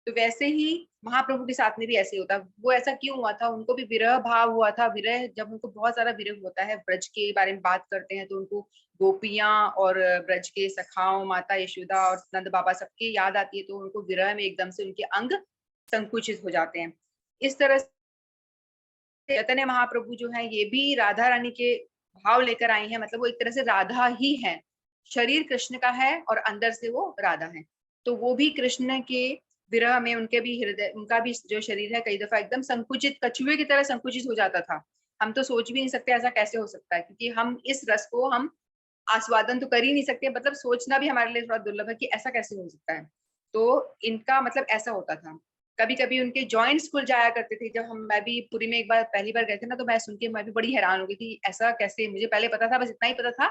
तो वैसे ही महाप्रभु के साथ में भी ऐसे होता। वो ऐसा क्यों हुआ था? उनको भी विरह भाव हुआ था। विरह, जब उनको बहुत सारा विरह होता है, ब्रज के बारे में बात करते हैं तो उनको गोपियां और ब्रज के सखाओं, माता यशोदा और नंद बाबा सबकी याद आती है, तो उनको विरह में एकदम से उनके अंग संकुचित हो जाते हैं। इस तरह से चैतन्य महाप्रभु जो है ये भी राधा रानी के भाव लेकर आई हैं, मतलब वो एक तरह से राधा ही है। शरीर कृष्ण का है और अंदर से वो राधा है। तो वो भी कृष्ण के विरह में उनके भी हृदय, उनका भी जो शरीर है कई दफा एकदम संकुचित, कछुए की तरह संकुचित हो जाता था। हम तो सोच भी नहीं सकते ऐसा कैसे हो सकता है, क्योंकि हम इस रस को हम आस्वादन तो कर ही नहीं सकते, मतलब सोचना भी हमारे लिए थोड़ा दुर्लभ है कि ऐसा कैसे हो सकता है। तो इनका मतलब ऐसा होता था। कभी कभी उनके जॉइंट्स खुल जाया करते थे। जब मैं भी पुरी में एक बार पहली बार गए थे ना, तो मैं सुन के मैं भी बड़ी हैरान हो गई थी, ऐसा कैसे। मुझे पहले पता था, बस इतना ही पता था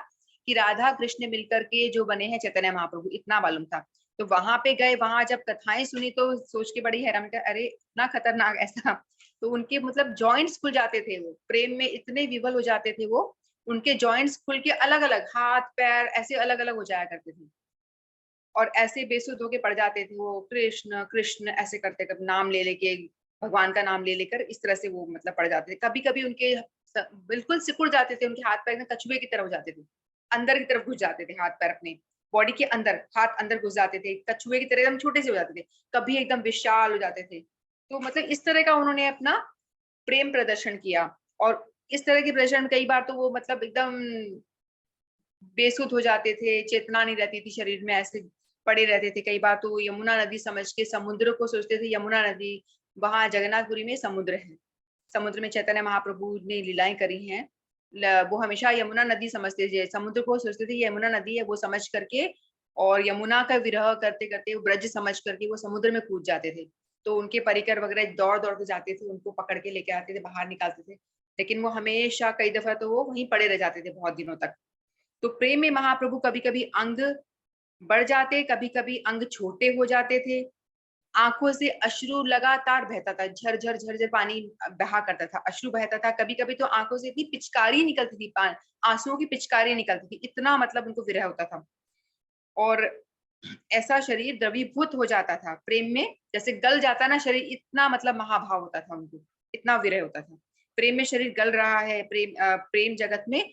कि राधा कृष्ण मिलकर के जो बने हैं चैतन्य महाप्रभु, इतना मालूम था। तो वहां पे गए, वहां जब कथाएं सुनी तो सोच के बड़ी हैरान, अरे इतना खतरनाक ऐसा। तो उनके मतलब जॉइंट्स खुल जाते थे, वो प्रेम में इतने विवल हो जाते थे, वो उनके जॉइंट्स खुल के अलग अलग हाथ पैर ऐसे अलग अलग हो जाया करते थे, और ऐसे बेसुध होके पड़ जाते थे वो, कृष्ण कृष्ण ऐसे करते, कभी नाम ले लेके, भगवान का नाम ले लेकर इस तरह से वो मतलब पड़ जाते थे। कभी कभी उनके बिल्कुल सिकुड़ जाते थे, उनके हाथ पैर में कछुए की तरह हो जाते थे, अंदर की तरफ घुस जाते थे, हाथ पैर अपने बॉडी के अंदर, हाथ अंदर घुस जाते थे, कछुए की तरह एकदम छोटे से हो जाते थे, कभी एकदम विशाल हो जाते थे। तो मतलब इस तरह का उन्होंने अपना प्रेम प्रदर्शन किया। और इस तरह के प्रेशर में कई बार तो वो मतलब एकदम बेसुध हो जाते थे, चेतना नहीं रहती थी शरीर में, ऐसे पड़े रहते थे। कई बार तो यमुना नदी समझ के समुद्र को सोचते थे यमुना नदी, वहां जगन्नाथपुरी में समुद्र है, समुद्र में चैतन्य महाप्रभु ने लीलाएं करी हैं। वो हमेशा यमुना नदी समझते थे, समुद्र को सोचते थे यमुना नदी है, वो समझ करके, और यमुना का विरह करते करते वो ब्रज समझ करके वो समुद्र में कूद जाते थे। तो उनके परिकर वगैरह दौड़ दौड़ के जाते थे, उनको पकड़ के लेके आते थे, बाहर निकालते थे, लेकिन वो हमेशा कई दफा तो वो वहीं पड़े रह जाते थे बहुत दिनों तक। तो प्रेम में महाप्रभु कभी कभी अंग बढ़ जाते, कभी कभी अंग छोटे हो जाते थे, आंखों से अश्रु लगातार बहता था, झरझर झरझर पानी बहा करता था, अश्रु बहता था, कभी कभी तो आंखों से इतनी पिचकारी निकलती थी, आंसुओं की पिचकारी निकलती थी, इतना मतलब उनको विरह होता था। और ऐसा शरीर द्रवीभूत हो जाता था प्रेम में, जैसे गल जाता ना शरीर, इतना मतलब महाभाव होता था उनको, इतना विरह होता था। प्रेम में शरीर गल रहा है, प्रेम जगत में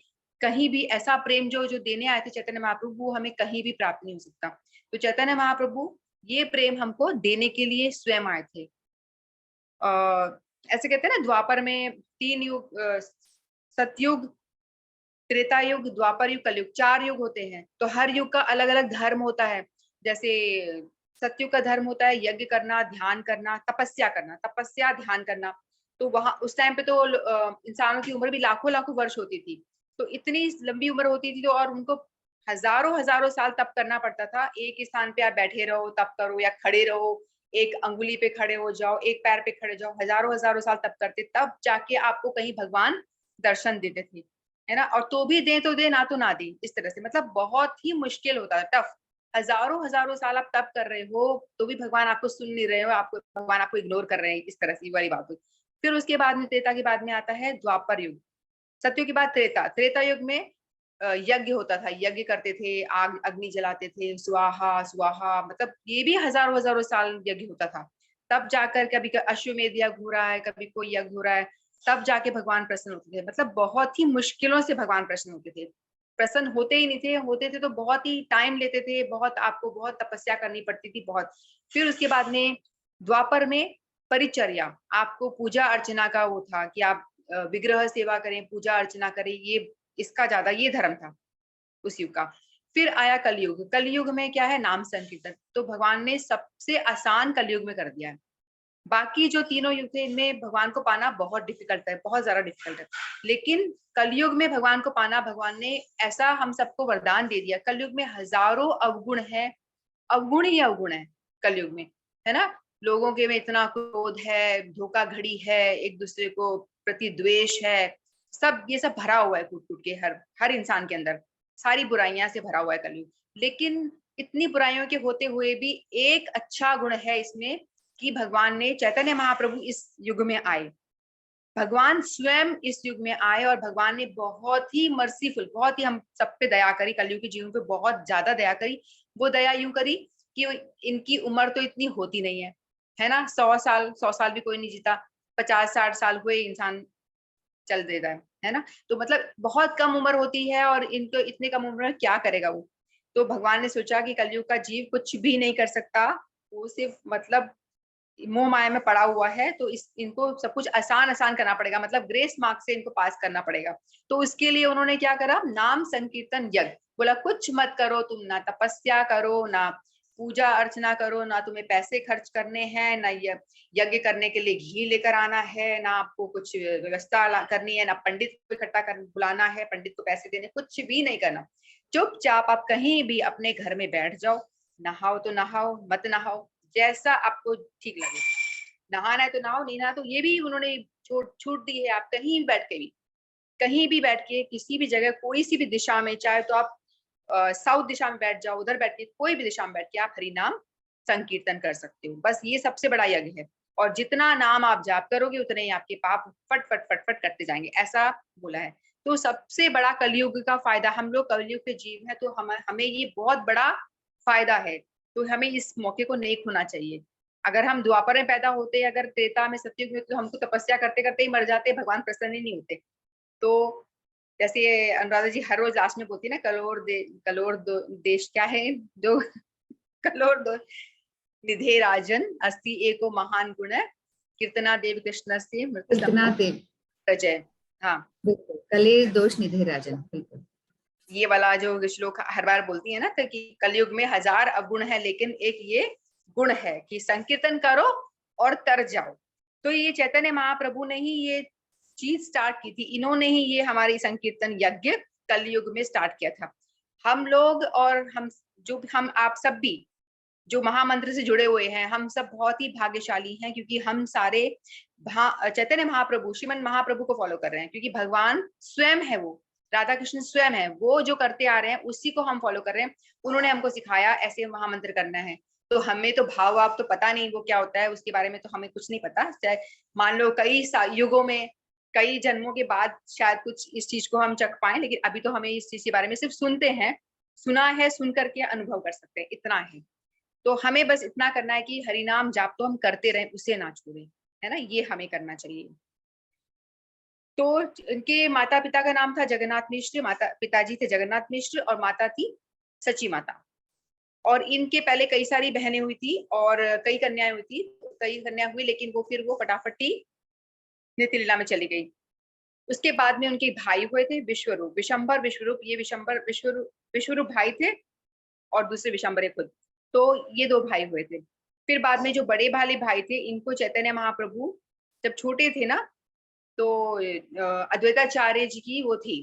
कहीं भी ऐसा प्रेम जो देने आए थे चैतन्य महाप्रभु, वो हमें कहीं भी प्राप्त नहीं हो सकता। तो चैतन्य महाप्रभु ये प्रेम हमको देने के लिए स्वयं आए थे। ऐसे कहते हैं ना, द्वापर में 3 युग, सतयुग, त्रेता युग, द्वापर युग, कलयुग, 4 युग होते हैं। तो हर युग का अलग अलग धर्म होता है। जैसे सतयुग का धर्म होता है यज्ञ करना, ध्यान करना, तपस्या करना, तपस्या ध्यान करना। तो वहां उस टाइम पे तो इंसानों की उम्र भी लाखों लाखों वर्ष होती थी, तो इतनी लंबी उम्र होती थी, तो और उनको हजारों हजारों साल तप करना पड़ता था। एक स्थान पे आप बैठे रहो तप करो, या खड़े रहो, एक अंगुली पे खड़े हो जाओ, एक पैर पे खड़े जाओ, हजारों हजारों साल तप करते, तब जाके आपको कहीं भगवान दर्शन देते थे, है ना। और तो भी दे तो दे, ना तो ना दे, इस तरह से, मतलब बहुत ही मुश्किल होता है, टफ। हजारों हजारों साल आप तप कर रहे हो तो भी भगवान आपको सुन नहीं रहे हो, आपको भगवान आपको इग्नोर कर रहे हैं, इस तरह से वाली बात हुई। फिर उसके बाद में त्रेता के बाद में आता है द्वापर युग, सतयुग के बाद त्रेता। त्रेता युग में यज्ञ होता था, यज्ञ करते थे, आग अग्नि जलाते थे, स्वाहा स्वाहा, मतलब ये भी हजारों हजारों साल यज्ञ होता था। तब जाकर कभी अश्वमेध यज्ञ हो रहा है, कभी कोई यज्ञ हो रहा है, तब जाके भगवान प्रसन्न होते थे। मतलब बहुत ही मुश्किलों से भगवान प्रसन्न होते थे, प्रसन्न होते ही नहीं थे, होते थे तो बहुत ही टाइम लेते थे, बहुत आपको बहुत तपस्या करनी पड़ती थी, बहुत। फिर उसके बाद में द्वापर में परिचर्या, आपको पूजा अर्चना का वो था कि आप विग्रह सेवा करें, पूजा अर्चना करें, ये इसका ज्यादा ये धर्म था उस युग का। फिर आया कलयुग, कलयुग में क्या है, नाम संकीर्तन। तो भगवान ने सबसे आसान कलयुग में कर दिया है। बाकी जो तीनों युग थे इनमें भगवान को पाना बहुत डिफिकल्ट है, बहुत ज्यादा डिफिकल्ट है, लेकिन कलयुग में भगवान को पाना, भगवान ने ऐसा हम सबको वरदान दे दिया। कलयुग में हजारों अवगुण है, अवगुण ही अवगुण है कलयुग में, है ना। लोगों के में इतना क्रोध है, धोखाधड़ी है, एक दूसरे को प्रति द्वेष है, सब ये सब भरा हुआ है कूट कूट के, हर इंसान के अंदर सारी बुराइयां से भरा हुआ है कलयुग। लेकिन इतनी बुराइयों के होते हुए भी एक अच्छा गुण है इसमें कि भगवान ने, चैतन्य महाप्रभु इस युग में आए, भगवान स्वयं इस युग में आए, और भगवान ने बहुत ही मर्सीफुल, बहुत ही हम सब पे दया करी, कलयुग के जीवन पे बहुत ज्यादा दया करी। वो दया यूं करी कि इनकी उम्र तो इतनी होती नहीं है ना, 100 साल भी कोई नहीं जीता, 50-60 साल हुए इंसान चल देता है ना। तो मतलब बहुत कम उम्र होती है, और इनको इतने कम उम्र में क्या करेगा वो। तो भगवान ने सोचा कि कलयुग का जीव कुछ भी नहीं कर सकता, वो सिर्फ मतलब मोह माया में पड़ा हुआ है, तो इनको सब कुछ आसान आसान करना पड़ेगा, मतलब ग्रेस मार्क्स से इनको पास करना पड़ेगा। तो उसके लिए उन्होंने क्या करा, नाम संकीर्तन यज्ञ। बोला कुछ मत करो तुम, ना तपस्या करो, ना पूजा अर्चना करो, ना तुम्हें पैसे खर्च करने हैं, ना यज्ञ करने के लिए घी लेकर आना है, ना आपको कुछ व्यवस्था करनी है, ना पंडित को इकट्ठा कर बुलाना है, पंडित को पैसे देने, कुछ भी नहीं करना। चुपचाप आप कहीं भी अपने घर में बैठ जाओ, नहाओ तो नहाओ, मत नहाओ, जैसा आपको ठीक लगे, नहाना है तो नहाओ, नहीं नहा तो ये भी उन्होंने छूट दी है। आप कहीं बैठ के भी, कहीं भी बैठ के, किसी भी जगह, कोई सी भी दिशा में, चाहे तो आप साउथ दिशा में बैठ जाओ, उधर बैठ के, कोई भी दिशा में बैठ के आप हरि नाम संकीर्तन कर सकते हो। बस ये सबसे बड़ा यज्ञ है, और जितना नाम आप जाप करोगे उतने ही आपके पाप फट फट फट फट करते जाएंगे, ऐसा बोला है। तो सबसे बड़ा कलयुग का फायदा, हम लोग कलयुग के जीव हैं, तो हमें ये बहुत बड़ा फायदा है, तो हमें इस मौके को नहीं खोना चाहिए। अगर हम द्वापर में पैदा होते, अगर त्रेता में, सतयुग में, तो हमको तपस्या करते करते ही मर जाते, भगवान प्रसन्न ही नहीं होते। तो जैसे अनुराधा जी हर रोज लास्ट में बोलती है ना, देश क्या है जो कलोर दो निधे राजन अस्ति एको महान गुण कीर्तना देव कृष्ण से कृतना देव प्रजय। हाँ, बिल्कुल, कलेश दोष निधि राजन, बिल्कुल। ये वाला जो श्लोक हर बार बोलती है ना कि कलयुग में 1000 अवगुण है लेकिन एक ये गुण है कि संकीर्तन करो और तर जाओ। तो ये चैतन्य महाप्रभु ने ही ये चीज स्टार्ट की थी, इन्होंने ही ये हमारी संकीर्तन यज्ञ कलयुग में स्टार्ट किया था। हम लोग और हम आप सब भी जो महामंत्र से जुड़े हुए हैं, हम सब बहुत ही भाग्यशाली हैं क्योंकि हम सारे चैतन्य महाप्रभु श्रीमन महाप्रभु को फॉलो कर रहे हैं, क्योंकि भगवान स्वयं है, वो राधा कृष्ण स्वयं है, वो जो करते आ रहे हैं उसी को हम फॉलो कर रहे हैं। उन्होंने हमको सिखाया ऐसे महामंत्र करना है। तो हमें तो भाव आप तो पता नहीं वो क्या होता है, उसके बारे में तो हमें कुछ नहीं पता। चाहे मान लो कई युगों में, कई जन्मों के बाद शायद कुछ इस चीज को हम चख पाए, लेकिन अभी तो हमें इस चीज के बारे में सिर्फ सुनते हैं, सुना है, सुन करके अनुभव कर सकते हैं, इतना है। तो हमें बस इतना करना है कि हरिनाम जाप तो हम करते रहें, उसे ना छोड़ें, है ना, ये हमें करना चाहिए। तो इनके माता पिता का नाम था जगन्नाथ मिश्र, पिताजी थे जगन्नाथ मिश्र और माता थी सची माता। और इनके पहले कई सारी बहनें हुई थी और कई कन्याएं हुई थी, कई कन्या हुई, लेकिन वो फटाफट ही नित्य लीला में चली गई। उसके बाद में उनके भाई हुए थे विश्वरूप, विशंबर विश्वरूप, ये विश्वरूप भाई थे और दूसरे विशंबर खुद। तो ये 2 भाई हुए थे। फिर बाद में जो बड़े वाले भाई थे, इनको चैतन्य महाप्रभु जब छोटे थे ना, तो अद्वैताचार्य जी की वो थी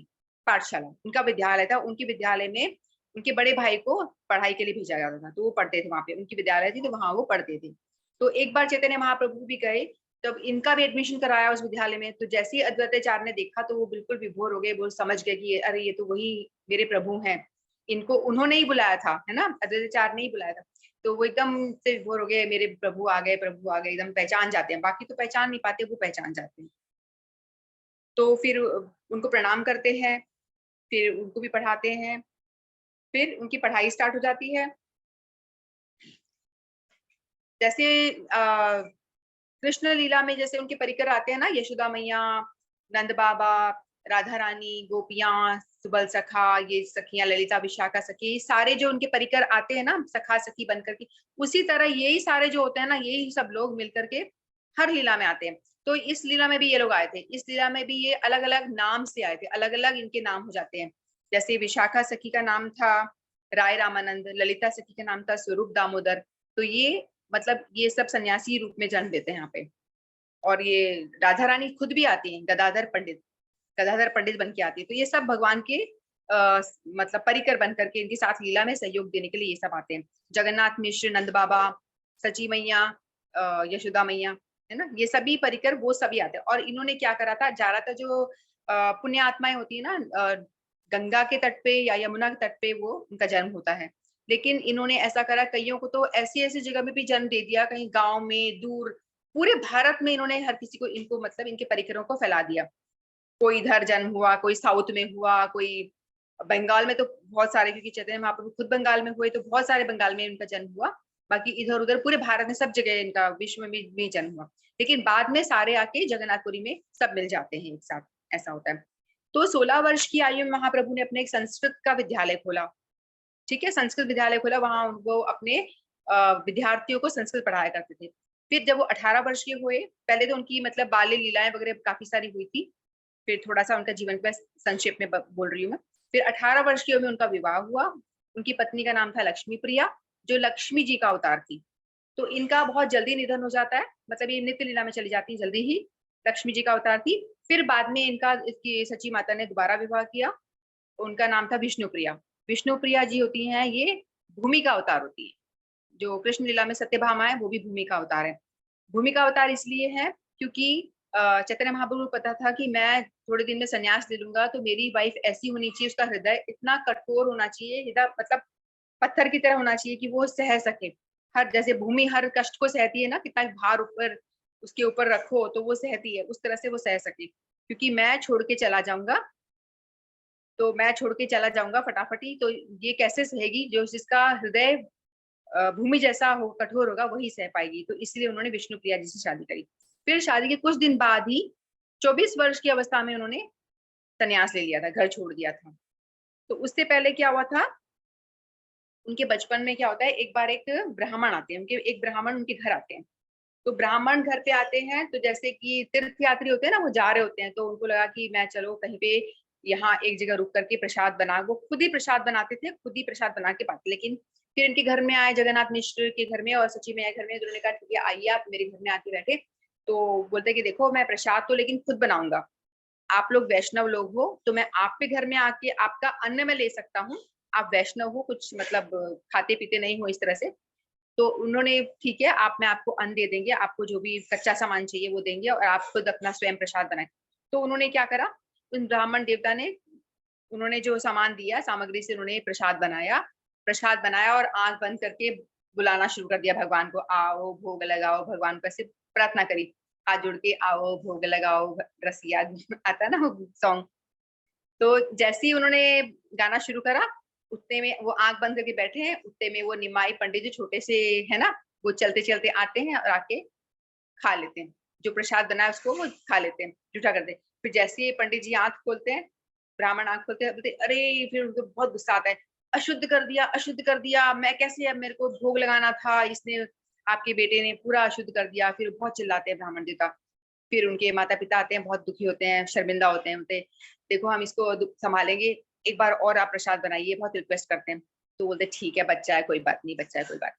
पाठशाला, उनका विद्यालय था, उनके विद्यालय में उनके बड़े भाई को पढ़ाई के लिए भेजा जाता था, तो वो पढ़ते थे वहां पे, उनकी विद्यालय थी तो वहां वो पढ़ते थे। तो एक बार चैतन्य महाप्रभु भी गए, तब इनका भी एडमिशन कराया उस विद्यालय में। तो जैसे ही अद्वैताचार्य ने देखा तो वो बिल्कुल विभोर हो गए, वो समझ गए कि अरे ये तो वही मेरे प्रभु हैं, इनको उन्होंने ही बुलाया था, है ना, अद्वैताचार्य ने ही बुलाया था। तो वो एकदम से विभोर हो गए, मेरे प्रभु आ गए, प्रभु आ गए, एकदम पहचान जाते हैं, बाकी तो पहचान नहीं पाते, वो पहचान जाते हैं। तो फिर उनको प्रणाम करते हैं, फिर उनको भी पढ़ाते हैं, फिर उनकी पढ़ाई स्टार्ट हो जाती है। जैसे कृष्ण लीला में जैसे उनके परिकर आते हैं ना, यशोदा मैया, नंद बाबा, राधा रानी, गोपियां, सुबल सखा, ये सखियां, ललिता विशाखा सखी, सारे जो उनके परिकर आते हैं ना सखा सखी बनकर के, उसी तरह यही सारे जो होते हैं ना, यही सब लोग मिलकर के हर लीला में आते हैं। तो इस लीला में भी ये लोग आए थे, इस लीला में भी ये अलग अलग नाम से आए थे, अलग अलग इनके नाम हो जाते हैं। जैसे विशाखा सखी का नाम था राय रामानंद, ललिता सखी का नाम था स्वरूप दामोदर। तो ये मतलब ये सब सन्यासी रूप में जन्म लेते हैं यहाँ पे। और ये राधा रानी खुद भी आती हैं, गदाधर पंडित बन के आती है। तो ये सब भगवान के मतलब परिकर बन करके इनके साथ लीला में सहयोग देने के लिए ये सब आते हैं। जगन्नाथ मिश्र, नंद बाबा, सची मैया, यशोदा मैया, है ना, ये सभी परिकर वो सभी आते हैं। और इन्होंने क्या करा था, ज्यादातर जो पुण्य आत्माएं होती है ना, गंगा के तट पे या यमुना के तट पे वो उनका जन्म होता है। लेकिन इन्होंने ऐसा करा, कईयों को तो ऐसी ऐसी जगह में भी जन्म दे दिया, कहीं गांव में दूर, पूरे भारत में इन्होंने हर किसी को, इनको मतलब इनके परिकरों को फैला दिया। कोई इधर जन्म हुआ, कोई साउथ में हुआ, कोई बंगाल में, तो बहुत सारे, क्योंकि चैतन्य महाप्रभु खुद बंगाल में हुए तो बहुत सारे बंगाल में इनका जन्म हुआ। बाकी इधर उधर पूरे भारत में सब जगह इनका विश्व में भी जन्म हुआ। लेकिन बाद में सारे आके जगन्नाथपुरी में सब मिल जाते हैं एक साथ, ऐसा होता है। तो 16 वर्ष की आयु में महाप्रभु ने अपने एक संस्कृत का विद्यालय खोला। ठीक है, संस्कृत विद्यालय खोला, वहां वो अपने विद्यार्थियों को संस्कृत पढ़ाया करते थे। फिर जब वो 18 वर्ष के हुए, पहले तो उनकी मतलब बाल्य लीलाएं वगैरह काफी सारी हुई थी, फिर थोड़ा सा उनका जीवन का संक्षेप में बोल रही हूँ मैं। फिर 18 वर्ष की उम्र में उनका विवाह हुआ। उनकी पत्नी का नाम था लक्ष्मी प्रिया, जो लक्ष्मी जी का अवतार थी। तो इनका बहुत जल्दी निधन हो जाता है, मतलब ये नित्य लीला में चली जाती है जल्दी ही, लक्ष्मी जी का अवतार थी। फिर बाद में इनका, इसकी सची माता ने दोबारा विवाह किया, उनका नाम था विष्णुप्रिया। विष्णुप्रिया जी होती हैं, ये भूमि का अवतार होती है। जो कृष्ण लीला में सत्यभामा है वो भी भूमि का अवतार है। भूमि का अवतार इसलिए है क्योंकि चैतन्य महाप्रभु को पता था कि मैं थोड़े दिन में संन्यास ले लूंगा, तो मेरी वाइफ ऐसी होनी चाहिए, उसका हृदय इतना कठोर होना चाहिए, हृदय मतलब पत्थर की तरह होना चाहिए कि वो सह सके। हर जैसे भूमि हर कष्ट को सहती है ना, कितना भार ऊपर उसके ऊपर रखो तो वो सहती है, उस तरह से वो सह सके। क्योंकि मैं छोड़ के चला जाऊंगा, तो मैं छोड़ के चला जाऊंगा फटाफट ही, तो ये कैसे सहेगी, जो जिसका हृदय भूमि जैसा हो, कठोर होगा, वही सह पाएगी। तो इसलिए उन्होंने विष्णुप्रिया जी से शादी करी। फिर शादी के कुछ दिन बाद ही 24 वर्ष की अवस्था में उन्होंने संन्यास ले लिया था, घर छोड़ दिया था। तो उससे पहले क्या हुआ था, उनके बचपन में क्या होता है, एक बार एक ब्राह्मण आते हैं, एक ब्राह्मण उनके घर आते हैं। तो ब्राह्मण घर पे आते हैं, तो जैसे कि तीर्थ यात्री होते हैं ना, वो जा रहे होते हैं, तो उनको लगा कि मैं चलो कहीं पे यहाँ एक जगह रुक करके प्रसाद बना, वो खुद ही प्रसाद बनाते थे, खुद ही प्रसाद बना के पाते। लेकिन फिर इनके घर में आए, जगन्नाथ मिश्र के घर में और सची मैया घर में, उन्होंने कहा ठीक है आइए आप मेरे घर में आके बैठे। तो बोलते कि देखो मैं प्रसाद तो लेकिन खुद बनाऊंगा, आप लोग वैष्णव लोग हो, तो मैं आपके घर में आके आपका अन्न मैं ले सकता हूँ, आप वैष्णव हो, कुछ मतलब खाते पीते नहीं हो इस तरह से। तो उन्होंने ठीक है, आप मैं आपको अन्न दे देंगे, आपको जो भी कच्चा सामान चाहिए वो देंगे और आप खुद अपना स्वयं प्रसाद बनाए। तो उन्होंने क्या करा, उन ब्राह्मण देवता ने, उन्होंने जो सामान दिया सामग्री से उन्होंने प्रसाद बनाया और आंख बंद करके बुलाना शुरू कर दिया भगवान को, आओ भोग लगाओ, भगवान को ऐसे प्रार्थना करी हाथ जोड़ के, आओ भोग लगाओ रसिया आता है ना वो सॉन्ग। तो जैसे ही उन्होंने गाना शुरू करा, उतने में वो आंख बंद करके बैठे हैं, उतने में वो निमाई पंडित जो छोटे से है ना, वो चलते चलते आते हैं और आके खा लेते हैं, जो प्रसाद बना है उसको वो खा लेते हैं, जूठा करते हैं। फिर जैसे ही पंडित जी आंख खोलते हैं, ब्राह्मण आंख खोलते हैं, बोलते अरे, फिर उनको बहुत गुस्सा आता है, अशुद्ध कर दिया, अशुद्ध कर दिया, मैं कैसे, अब मेरे को भोग लगाना था, इसने आपके बेटे ने पूरा अशुद्ध कर दिया। फिर बहुत चिल्लाते हैं ब्राह्मण देवता। फिर उनके माता पिता आते हैं, बहुत दुखी होते हैं, शर्मिंदा होते हैं, बोलते देखो हम इसको संभालेंगे, एक बार और आप प्रसाद बनाइए, बहुत रिक्वेस्ट करते हैं। तो बोलते ठीक है, बच्चा है कोई बात नहीं, बच्चा है कोई बात।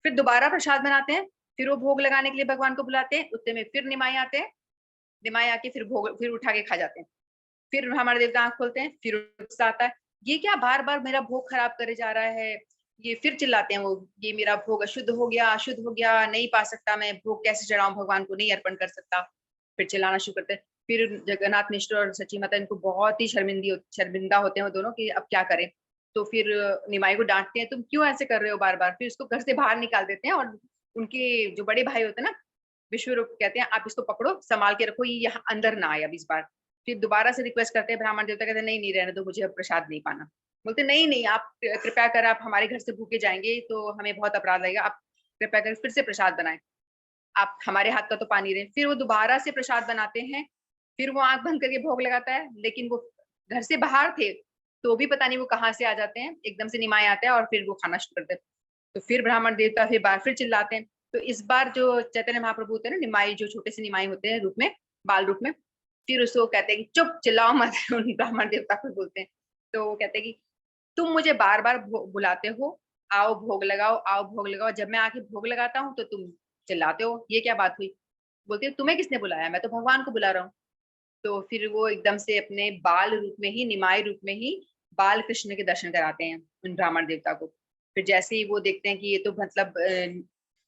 फिर दोबारा प्रसाद बनाते हैं, फिर वो भोग लगाने के लिए भगवान को बुलाते हैं, उतने में फिर निमाई आते हैं, निमाई आके फिर भोग फिर उठा के खा जाते हैं। फिर हमारे देवता आंख खोलते हैं, फिर गुस्सा आता है, ये क्या बार बार मेरा भोग खराब करे जा रहा है। ये फिर चिल्लाते हैं वो, ये मेरा भोग अशुद्ध हो गया, अशुद्ध हो गया, नहीं पा सकता, मैं भोग कैसे चढ़ाऊं, भगवान को नहीं अर्पण कर सकता। फिर चिल्लाना शुरू करते हैं। फिर जगन्नाथ मिश्र और सची माता इनको बहुत ही शर्मिंदा होते हैं वो दोनों कि अब क्या करें। तो फिर निमाई को डांटते हैं, तुम क्यों ऐसे कर रहे हो बार बार। फिर उसको घर से बाहर निकाल देते हैं और उनके जो बड़े भाई होते हैं ना, विश्वरूप, कहते हैं आप इसको पकड़ो, संभाल के रखो, ये यहाँ अंदर ना आए अब इस बार। फिर दोबारा से रिक्वेस्ट करते हैं ब्राह्मण देवता, कहते हैं नहीं नहीं रहने दो, मुझे अब प्रसाद नहीं पाना। बोलते नहीं नहीं, आप कृपया कर, आप हमारे घर से भूखे जाएंगे तो हमें बहुत अपराध लगेगा, आप कृपया कर फिर से प्रसाद बनाएं, आप हमारे हाथ का तो पा नहीं रहे। फिर वो दोबारा से प्रसाद बनाते हैं, फिर वो आंख बंद करके भोग लगाता है, लेकिन वो घर से बाहर थे तो भी पता नहीं वो कहाँ से आ जाते हैं, एकदम से निमाई आता है और फिर वो खाना शुरू करते हैं। तो फिर ब्राह्मण देवता फिर चिल्लाते हैं। तो इस बार जो चैतन्य महाप्रभु होते हैं ना, निमाई जो छोटे से निमाई होते हैं रूप में, बाल रूप में, फिर उसको कहते हैं कि चुप, चिल्लाओ मत उन ब्राह्मण देवता को बोलते हैं। तो वो कहते हैं कि तुम मुझे बार बार बुलाते हो, आओ भोग लगाओ, आओ भोग लगाओ, जब मैं आके भोग लगाता हूँ तो तुम चिल्लाते हो, ये क्या बात हुई। बोलते तुम्हें किसने बुलाया, मैं तो भगवान को बुला रहा हूँ। तो फिर वो एकदम से अपने बाल रूप में ही, निमाई रूप में ही बाल कृष्ण के दर्शन कराते हैं उन ब्राह्मण देवता को। फिर जैसे ही वो देखते हैं कि ये तो मतलब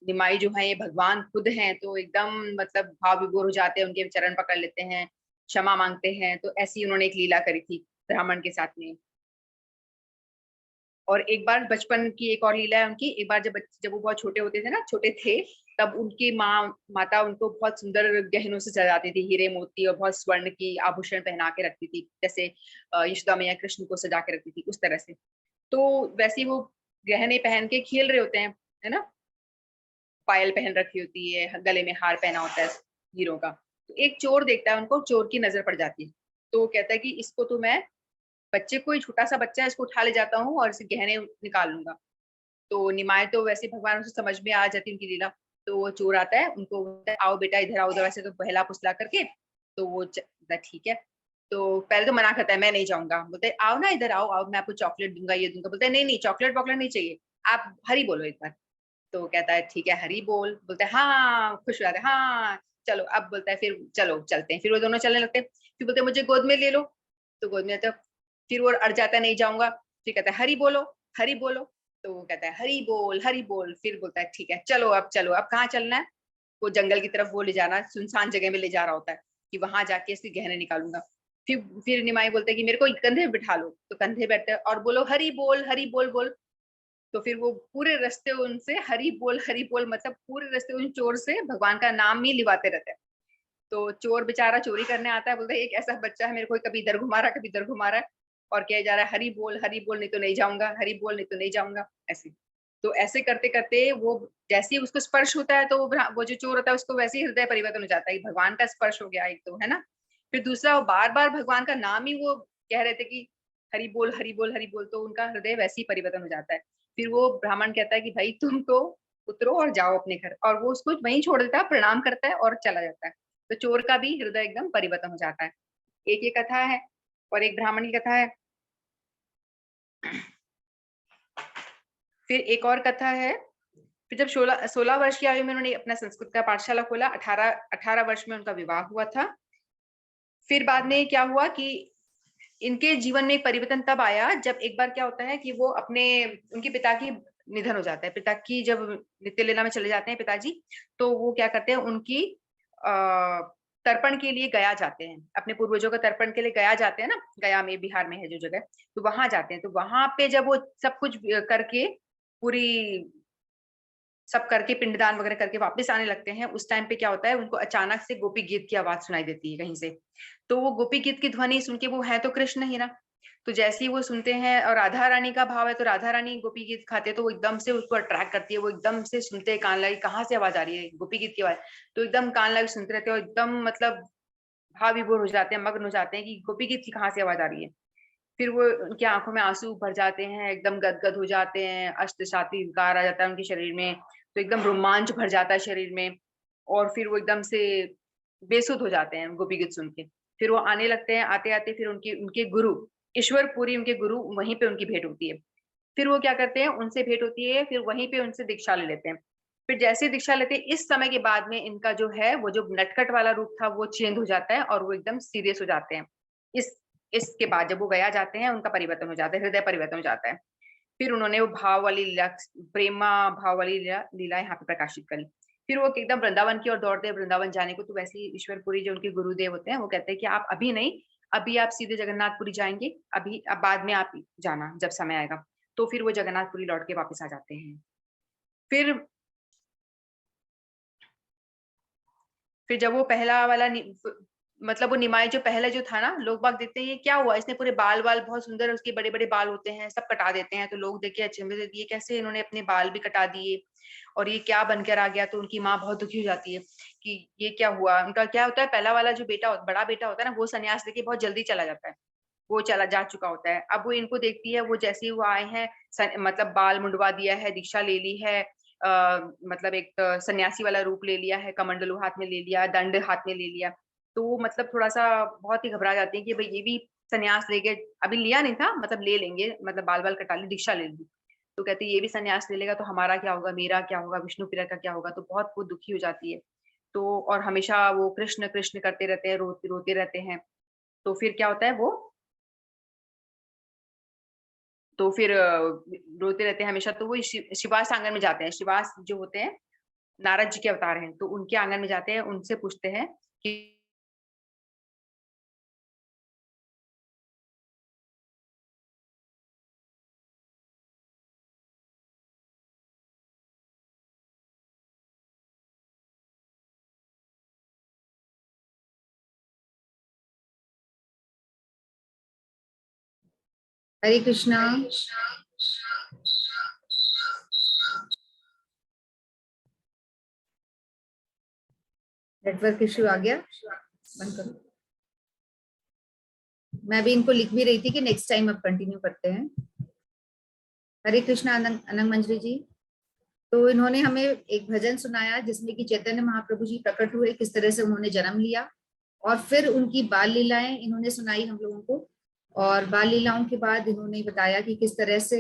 निमाई जो है ये भगवान खुद हैं, तो एकदम मतलब भाव विभोर हो जाते हैं, उनके चरण पकड़ लेते हैं, क्षमा मांगते हैं। तो ऐसी उन्होंने एक लीला करी थी ब्राह्मण के साथ में। और एक बार बचपन की एक और लीला है उनकी, एक बार जब वो बहुत छोटे होते थे ना, छोटे थे, तब उनकी माता उनको बहुत सुंदर गहनों से सजाती थी, हीरे मोती और बहुत स्वर्ण की आभूषण पहना के रखती थी, जैसे यशोदा मैया कृष्ण को सजा के रखती थी उस तरह से। तो वैसे वो गहने पहन के खेल रहे होते हैं, है ना, पायल पहन रखी होती है, गले में हार पहना होता है हीरों का। तो एक चोर देखता है उनको, चोर की नजर पड़ जाती है, तो कहता है कि इसको तो मैं, बच्चे को, छोटा सा बच्चा है, इसको उठा ले जाता हूँ और इसे गहने निकाल लूंगा। तो निमाय तो वैसे भगवान उसे समझ में आ जाती उनकी लीला। तो वो चोर आता है, उनको बोलता है, आओ बेटा इधर आओ, उधर, वैसे तो बहला फुसला करके। तो वो ठीक है। तो पहले तो मना करता है, मैं नहीं जाऊंगा। बोलते आओ ना इधर आओ, आओ मैं आपको चॉकलेट दूंगा, ये दूंगा। बोलते नहीं नहीं, चॉकलेट वॉकलेट नहीं चाहिए, आप हरी बोलो एक बार। तो कहता है ठीक है हरी बोल। बोलते हैं हाँ, खुश हो जाते हैं, हाँ चलो। अब बोलता है फिर चलो चलते हैं। फिर वो दोनों चलने लगते हैं। फिर बोलते मुझे गोद में ले लो। तो गोद में, तो फिर वो अड़ जाता है, नहीं जाऊंगा। फिर कहता है हरी बोलो, हरी बोलो। तो वो कहता है हरी बोल, हरी बोल। फिर बोलता है ठीक है चलो, अब चलो, अब कहाँ चलना है। वो जंगल की तरफ वो ले जाना, सुनसान जगह में ले जा रहा होता है कि वहां जाके इसके गहने निकालूंगा। फिर निमाई बोलते हैं कि मेरे को कंधे पे बिठा लो। तो कंधे बैठते हैं और बोलो हरी बोल, हरी बोल बोल। तो फिर वो पूरे रास्ते उनसे हरी बोल, मतलब पूरे रास्ते उन चोर से भगवान का नाम ही लिवाते रहते हैं। तो चोर बेचारा चोरी करने आता है, बोलता है एक ऐसा बच्चा है, मेरे को कभी इधर घुमा रहा है, कभी इधर घुमा रहा है, और कह जा रहा है हरी बोल, नहीं तो नहीं जाऊंगा, हरी बोल नहीं तो नहीं जाऊंगा, ऐसे। तो ऐसे करते करते वो, जैसे ही उसको स्पर्श होता है, तो वो जो चोर होता है उसको वैसे ही हृदय परिवर्तन हो जाता है, भगवान का स्पर्श हो गया एक तो, है ना। फिर दूसरा, वो बार बार भगवान का नाम ही वो कह रहे थे कि हरी बोल, हरी बोल, हरी बोल, तो उनका हृदय वैसे ही परिवर्तन हो जाता है। फिर वो ब्राह्मण कहता है कि भाई तुम तो उतरो और जाओ अपने घर, और वो उसको वहीं छोड़ देता है, प्रणाम करता है और चला जाता है। तो चोर का भी हृदय एकदम परिवर्तन हो जाता है। एक ये कथा है, और एक ब्राह्मण की कथा है। फिर एक और कथा है। फिर जब 16 वर्ष की आयु में उन्होंने अपना संस्कृत का पाठशाला खोला, 18 वर्ष में उनका विवाह हुआ था। फिर बाद में क्या हुआ कि इनके जीवन में एक परिवर्तन तब आया जब एक बार क्या होता है कि वो उनके पिता की निधन हो जाता है। पिता की जब नित्य लीला में चले जाते हैं पिताजी, तो वो क्या करते हैं, उनकी तर्पण के लिए गया जाते हैं, अपने पूर्वजों का तर्पण के लिए गया जाते हैं ना, गया में, बिहार में है जो जगह, तो वहां जाते हैं। तो वहां पे जब वो सब कुछ करके पूरी सब करके पिंडदान वगैरह करके वापस आने लगते हैं, उस टाइम पे क्या होता है, उनको अचानक से गोपी गीत की आवाज सुनाई देती है कहीं से। तो वो गोपी गीत की ध्वनि सुन के, वो है तो कृष्ण ही ना, तो जैसे ही वो सुनते हैं, और राधा रानी का भाव है, तो राधा रानी गोपी गीत खाते हैं, तो वो एकदम से उसको अट्रैक्ट करती है। वो एकदम से सुनते हैं, कान लगी कहाँ से आवाज आ रही है, गोपी गीत की आवाज, तो एकदम कान लगी सुनते रहते हैं, और एकदम मतलब भाव विभोर हो जाते हैं, मग्न हो जाते हैं कि गोपी गीत की कहाँ से आवाज आ रही है। फिर वो उनकी आंखों में आंसू भर जाते हैं, एकदम गदगद हो जाते हैं, अष्टसाती विकार आ जाता है उनके शरीर में, तो एकदम रोमांच भर जाता है शरीर में, और फिर वो एकदम से बेसुध हो जाते हैं गोपी गीत सुन के। फिर वो आने लगते हैं, आते आते फिर उनके गुरु ईश्वरपुरी, उनके गुरु, वहीं पे उनकी भेंट होती है। फिर वो क्या करते हैं, उनसे भेंट होती है, फिर वहीं पे उनसे दीक्षा ले लेते हैं। फिर जैसे दीक्षा लेते हैं, इस समय के बाद में इनका जो है, वो जो नटखट वाला रूप था वो चेंज हो जाता है, और वो एकदम सीरियस हो जाते हैं। इसके बाद जब वो गया जाते हैं, उनका परिवर्तन हो जाता है, हृदय परिवर्तन हो जाता है। फिर उन्होंने वो भाव वाली लीला, प्रेमा भाव वाली लीला यहाँ पे प्रकाशित करी। फिर वो एकदम वृंदावन की ओर दौड़ते हैं, वृंदावन जाने को। तो वैसे ही ईश्वरपुरी जो उनके गुरुदेव होते हैं, वो कहते हैं कि आप अभी नहीं, अभी आप सीधे जगन्नाथपुरी जाएंगे, अभी अब बाद में आप जाना जब समय आएगा। तो फिर वो जगन्नाथपुरी लौट के वापस आ जाते हैं। फिर जब वो पहला वाला मतलब वो निमाई जो पहले जो था ना, लोग बाग देखते हैं ये क्या हुआ, इसने पूरे बाल बहुत सुंदर, उसके बड़े बड़े बाल होते हैं, सब कटा देते हैं। तो लोग देख के अचंभे से, ये कैसे इन्होंने अपने बाल भी कटा दिए, और ये क्या बनकर आ गया। तो उनकी माँ बहुत दुखी हो जाती है कि ये क्या हुआ। उनका क्या होता है, पहला वाला जो बड़ा बेटा होता है ना, वो सन्यास लेके बहुत जल्दी चला जाता है, वो चला जा चुका होता है। अब वो इनको देखती है, वो जैसे ही वो आए हैं, मतलब बाल मुंडवा दिया है, दीक्षा ले ली है, मतलब एक सन्यासी वाला रूप ले लिया है, कमंडलू हाथ में ले लिया, दंड हाथ में ले लिया। तो वो मतलब थोड़ा सा बहुत ही घबरा जाती है कि भाई ये भी सन्यास लेके, अभी लिया नहीं था, मतलब ले लेंगे, मतलब बाल कटा ली, दीक्षा ले ली। तो कहते ये भी सन्यास ले लेगा तो हमारा क्या होगा, मेरा क्या होगा, विष्णु प्रिया का क्या होगा। तो बहुत वो दुखी हो जाती है। तो और हमेशा वो कृष्ण कृष्ण करते रहते हैं, रोते रहते हैं। तो फिर क्या होता है, वो तो फिर रोते रहते हैं हमेशा। तो वो शिवास आंगन में जाते हैं। शिवास जो होते हैं नारद जी के अवतार हैं, तो उनके आंगन में जाते हैं, उनसे पूछते हैं कि हरे कृष्णा। नेटवर्क इश्यू आ गया, बंद करो। मैं भी इनको लिख भी रही थी कि नेक्स्ट टाइम अब कंटिन्यू करते हैं। हरे कृष्णा अनंग मंजरी जी। तो इन्होंने हमें एक भजन सुनाया जिसमें कि चैतन्य महाप्रभु जी प्रकट हुए, किस तरह से उन्होंने जन्म लिया, और फिर उनकी बाल लीलाएं इन्होंने सुनाई हम लोगों को। और बाल लीलाओं के बाद इन्होंने बताया कि किस तरह से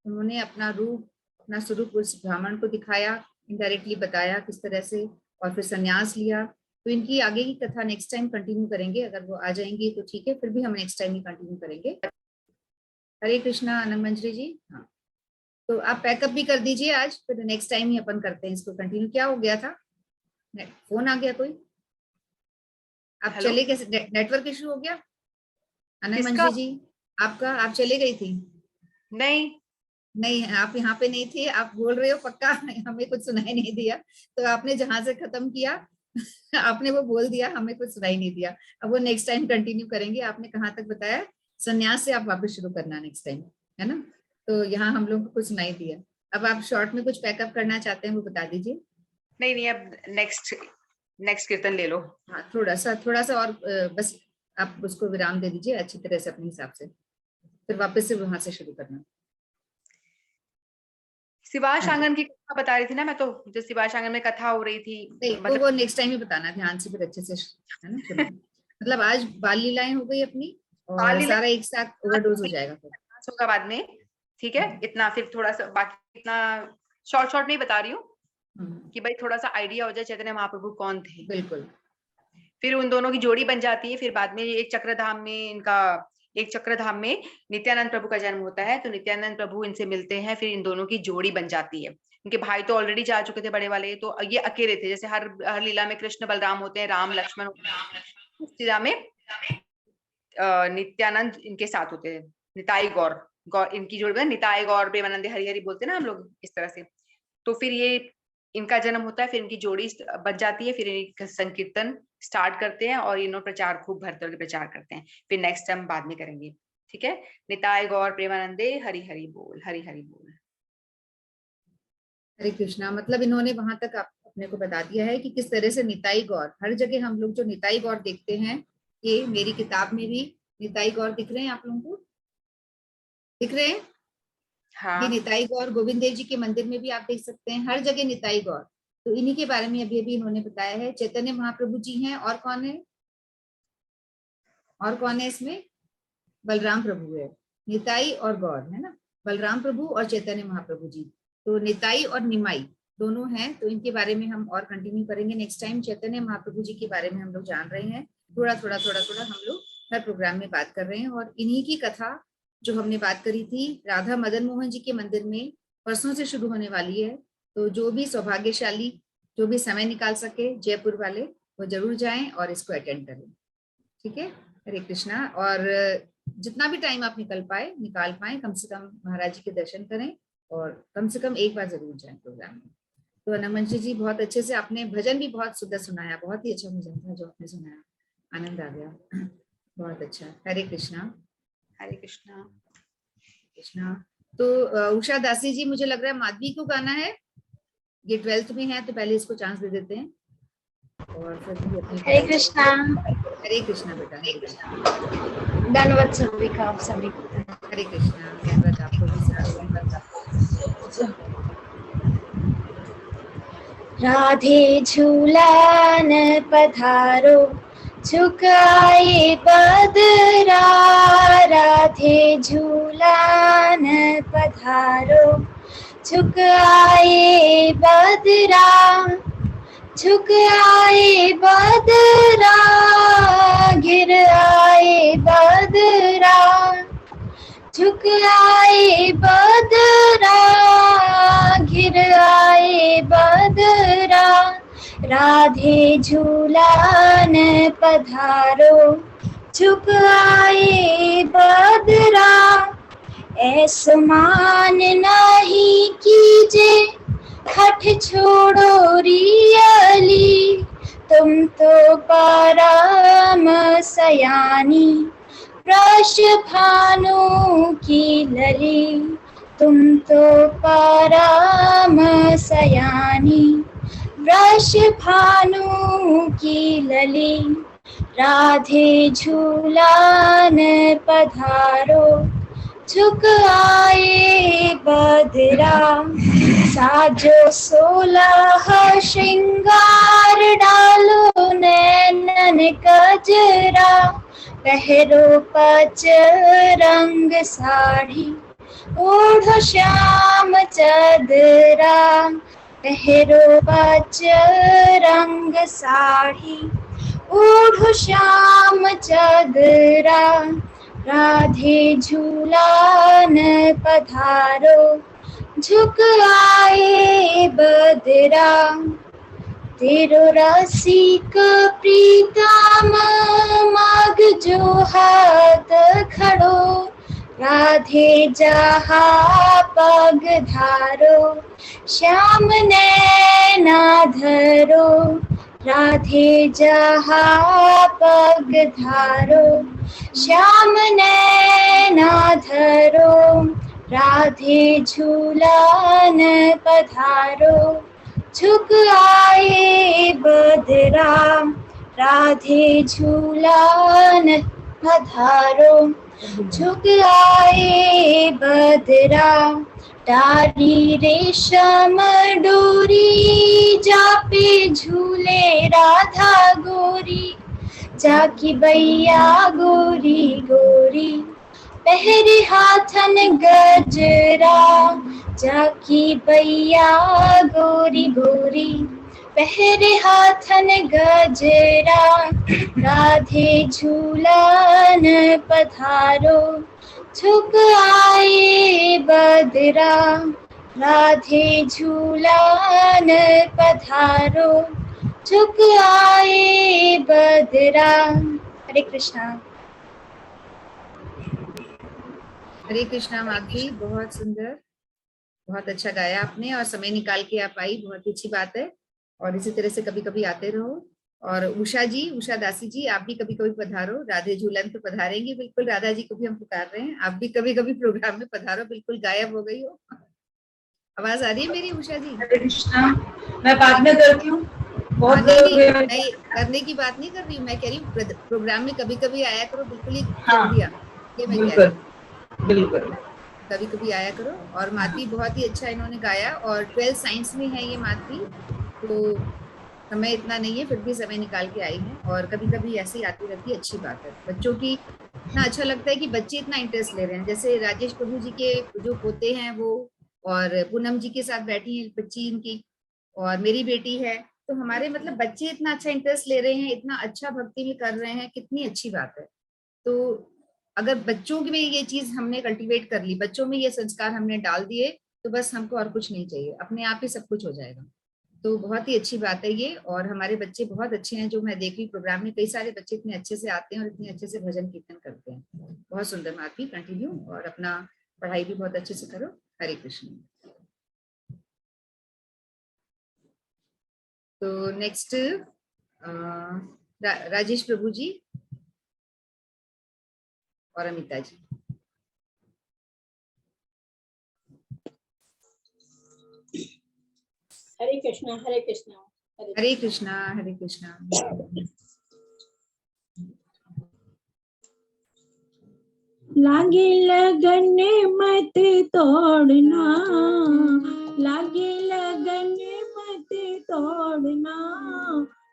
उन्होंने अपना स्वरूप उस ब्राह्मण को दिखाया, इनडायरेक्टली बताया किस तरह से, और फिर संन्यास लिया। तो इनकी आगे की कथा नेक्स्ट टाइम कंटिन्यू करेंगे, अगर वो आ जाएंगी तो ठीक है, फिर भी हम नेक्स्ट टाइम ही कंटिन्यू करेंगे। हरे कृष्णा आनंद मंजरी जी। हाँ, तो आप पैकअप भी कर दीजिए आज, फिर नेक्स्ट टाइम ही अपन करते हैं इसको कंटिन्यू। क्या हो गया था, फोन आ गया कोई, आप चले कैसे, नेटवर्क इशू हो गया आनंद मंजरी जी आपका, आप चले गई थी? नहीं, आप यहाँ पे नहीं थी, आप बोल रहे हो पक्का? हमें कुछ सुनाई नहीं दिया, तो आपने जहां से खत्म किया आपने वो बोल दिया, हमें कुछ सुनाई नहीं दिया। अब वो नेक्स्ट टाइम कंटिन्यू करेंगे। आपने कहाँ तक बताया, संन्यास से आप वापस शुरू करना नेक्स्ट टाइम, है ना? तो यहाँ हम लोग को कुछ सुनाई दिया। अब आप शॉर्ट में कुछ पैकअप करना चाहते हैं वो बता दीजिए। नहीं, अब नेक्स्ट कीर्तन ले लो। हाँ, थोड़ा सा और बस आप उसको विराम दे दीजिए अच्छी तरह से अपने हिसाब से, फिर वापस से वहां से शुरू करना। शिवाश हाँ जी। आंगन की कथा बता रही थी ना मैं, तो जो शिवाश आंगन में कथा हो रही थी, नहीं मतलब वो नेक्स्ट टाइम ही बताना, ध्यान से फिर अच्छे से, है ना, सुनो। मतलब आज बाल लीलाएं हो गई अपनी, बाल और लीला सारा एक साथ ओवरडोज हो जाएगा फिर। होगा बाद में, ठीक है। इतना फिर थोड़ा सा बाकी, इतना शॉर्ट शॉर्ट में ही बता रही हूँ कि भाई थोड़ा सा आइडिया हो जाए चैतन्य महाप्रभु कौन थे। बिल्कुल। फिर उन दोनों की जोड़ी बन जाती है। फिर बाद में एक चक्रधाम में नित्यानंद प्रभु का जन्म होता है, तो नित्यानंद प्रभु इनसे मिलते हैं, फिर इन दोनों की जोड़ी बन जाती है। इनके भाई तो ऑलरेडी जा चुके थे बड़े वाले, तो ये अकेले थे। जैसे हर लीला में कृष्ण बलराम होते हैं, राम लक्ष्मण होते हैं, उस लीला में नित्यानंद इनके साथ होते हैं। निताई गौर इनकी जोड़ी बन, निताई गौर प्रेमानंद हरि हरि बोलते हैं ना हम लोग इस तरह से। तो फिर ये इनका जन्म होता है, फिर इनकी जोड़ी बच जाती है, फिर इनका संकीर्तन स्टार्ट करते हैं और इन्होंने प्रचार खूब भर तोड़ के प्रचार करते हैं। फिर नेक्स्ट हम बाद में करेंगे, ठीक है। निताई गौर प्रेमानंदे हरि हरि बोल, हरि हरि बोल। हरे कृष्णा। मतलब इन्होंने वहां तक अपने को बता दिया है कि किस तरह से निताई गौर, हर जगह हम लोग जो निताई गौर देखते हैं, ये मेरी किताब में भी निताई गौर दिख रहे हैं, आप लोगों को दिख रहे हैं? हाँ, ये निताई गौर गोविंद देव जी के मंदिर में भी आप देख सकते हैं, हर जगह निताई गौर। तो इन्हीं के बारे में अभी अभी इन्होंने बताया है। चैतन्य महाप्रभु जी हैं, और कौन है? और कौन है इसमें? बलराम प्रभु है, निताई और गौर, है ना, बलराम प्रभु और चैतन्य महाप्रभु जी। तो निताई और निमाई दोनों हैं। तो इनके बारे में हम और कंटिन्यू करेंगे नेक्स्ट टाइम। चैतन्य महाप्रभु जी के बारे में हम लोग जान रहे हैं, थोड़ा थोड़ा हम लोग हर प्रोग्राम में बात कर रहे हैं। और इन्हीं की कथा जो हमने बात करी थी राधा मदन मोहन जी के मंदिर में, परसों से शुरू होने वाली है। तो जो भी सौभाग्यशाली, जो भी समय निकाल सके जयपुर वाले, वो जरूर जाएं और इसको अटेंड करें, ठीक है। हरे कृष्णा। और जितना भी टाइम आप निकाल पाए, कम से कम महाराज जी के दर्शन करें, और कम से कम एक बार जरूर जाएं प्रोग्राम में। तो नमनजी जी, बहुत अच्छे से आपने भजन भी बहुत सुंदर सुनाया, बहुत ही अच्छा भजन था जो आपने सुनाया, आनंद आ गया, बहुत अच्छा। हरे कृष्णा। हरे कृष्णा। कृष्णा। तो उषा दासी जी, मुझे लग रहा है माधवी को गाना है, ये 12th में है, तो पहले इसको चांस दे देते हैं और फिर भी अपनी। हरे कृष्णा। हरे कृष्णा बेटा, हरे कृष्णा। धन्यवाद सभी का, आप सभी को। हरे कृष्णा। धन्यवाद आपको भी। राधे झूलन पधारो, झुकाए बदरा। राधे झूलन पधारो, झुकाए बदरा। झुक आए बदरा, गिर आए बदरा। झुक आए बदरा, गिर आए बदरा। राधे झूलन पधारो, झुक आए बदरा। ऐसो मान नहीं कीजे, हठ छोड़ो रियली। तुम तो परम सयानी, वृष भानु की लली। तुम तो परम सयानी, वृष भानु की लली। राधे झूलन पधारो, झुक आए बदरा। साजो 16 श्रृंगार, डालो नैनन कजरा। पहरो 5 रंग साड़ी, ओढ़ो श्याम चदरा। पहरो 5 रंग साड़ी, ओढ़ो श्याम चदरा। राधे झूलन पधारो, झुक आए बदरा। तेरो रसिक प्रीतम, माग जो हाथ खड़ो। राधे जहा पग धारो, श्याम नैना धरो। राधे जहा पग धारो, श्याम नैना धरो। राधे झूलन पधारो, झुक आए बदरा। राधे झूलन पधारो, झुक आए बदरा। डारी रेशम डोरी जापे झूले राधा गोरी, जाकी बैया गोरी गोरी पहरे हाथन गजरा, जाकी बैया गोरी गोरी पहरे हाथन गजरा। राधे झूलन पधारो झुक आए बदरा, राधे झूलन पधारो झुक आए बदरा। हरे कृष्णा। हरे कृष्णा माधवी, बहुत सुंदर, बहुत अच्छा गाया आपने और समय निकाल के आप आई, बहुत अच्छी बात है। और इसी तरह से कभी कभी आते रहो। और उषा जी, उषा दासी जी, आप भी कभी कभी पधारो। राधे झूलन तो पधारेंगे बिल्कुल, राधा जी को भी हम पुकार रहे हैं, आप भी कभी कभी प्रोग्राम में पधारो। बिल्कुल गायब हो गई हो। आवाज आ रही है मेरी उषा जी? हरे कृष्णा। मैं बाद में करती हूँ। बहुत नहीं, करने की बात नहीं कर रही हूँ, मैं कह रही हूँ प्रोग्राम में कभी कभी आया करो। बिल्कुल ही छोड़ दिया ये मैं कह रही हूँ, बिल्कुल कभी कभी आया करो। और माधवी बहुत ही अच्छा इन्होंने गाया, और 12 साइंस में है ये माधवी, तो समय इतना नहीं है, फिर भी समय निकाल के आई है। और कभी कभी ऐसे ही आती रहती है, अच्छी बात है। बच्चों की इतना अच्छा लगता है कि बच्चे इतना इंटरेस्ट ले रहे हैं। जैसे राजेश प्रभु जी के जो पोते हैं वो, और पूनम जी के साथ बैठी है बच्ची इनकी, और मेरी बेटी है, तो हमारे मतलब बच्चे इतना अच्छा इंटरेस्ट ले रहे हैं, इतना अच्छा भक्ति में कर रहे हैं, कितनी अच्छी बात है। तो अगर बच्चों में ये चीज हमने कल्टीवेट कर ली, बच्चों में ये संस्कार हमने डाल दिए, तो बस हमको और कुछ नहीं चाहिए, अपने आप ही सब कुछ हो जाएगा। तो बहुत ही अच्छी बात है ये। और हमारे बच्चे बहुत अच्छे हैं, जो मैं देख रही प्रोग्राम में, कई सारे बच्चे इतने अच्छे से आते हैं और इतने अच्छे से भजन कीर्तन करते हैं। बहुत सुंदर माधवी, कंटिन्यू, और अपना पढ़ाई भी बहुत अच्छे से करो। हरे कृष्ण। तो नेक्स्ट राजेश प्रभु जी और अमिता जी। हरे कृष्णा हरे कृष्णा हरे कृष्णा हरे कृष्णा। लागे लगन मत तोड़ना, लागे लगन मत तोड़ना,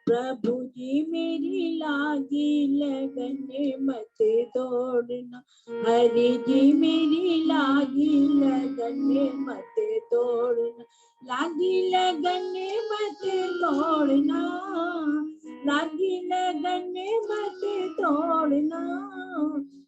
प्रभु जी मेरी लागी लगन मत तोड़ना, हरि जी मेरी लागी लगन मत तोड़ना, लागी लगन मत तोड़ना, लागी लगन मत तोड़ना,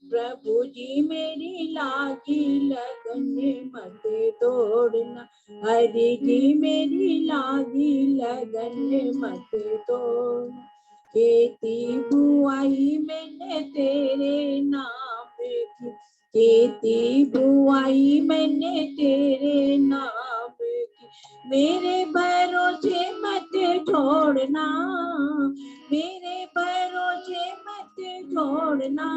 प्रभु जी मेरी लागी लगन मत तोड़ना, हरि जी मेरी लागी लगन मत तोड़ना। खेती बुआई मैंने तेरे नाम की, खेती बुआई मैंने तेरे नाम की, मेरे भरोसे मत छोड़ना, मेरे भरोसे मत छोड़ना,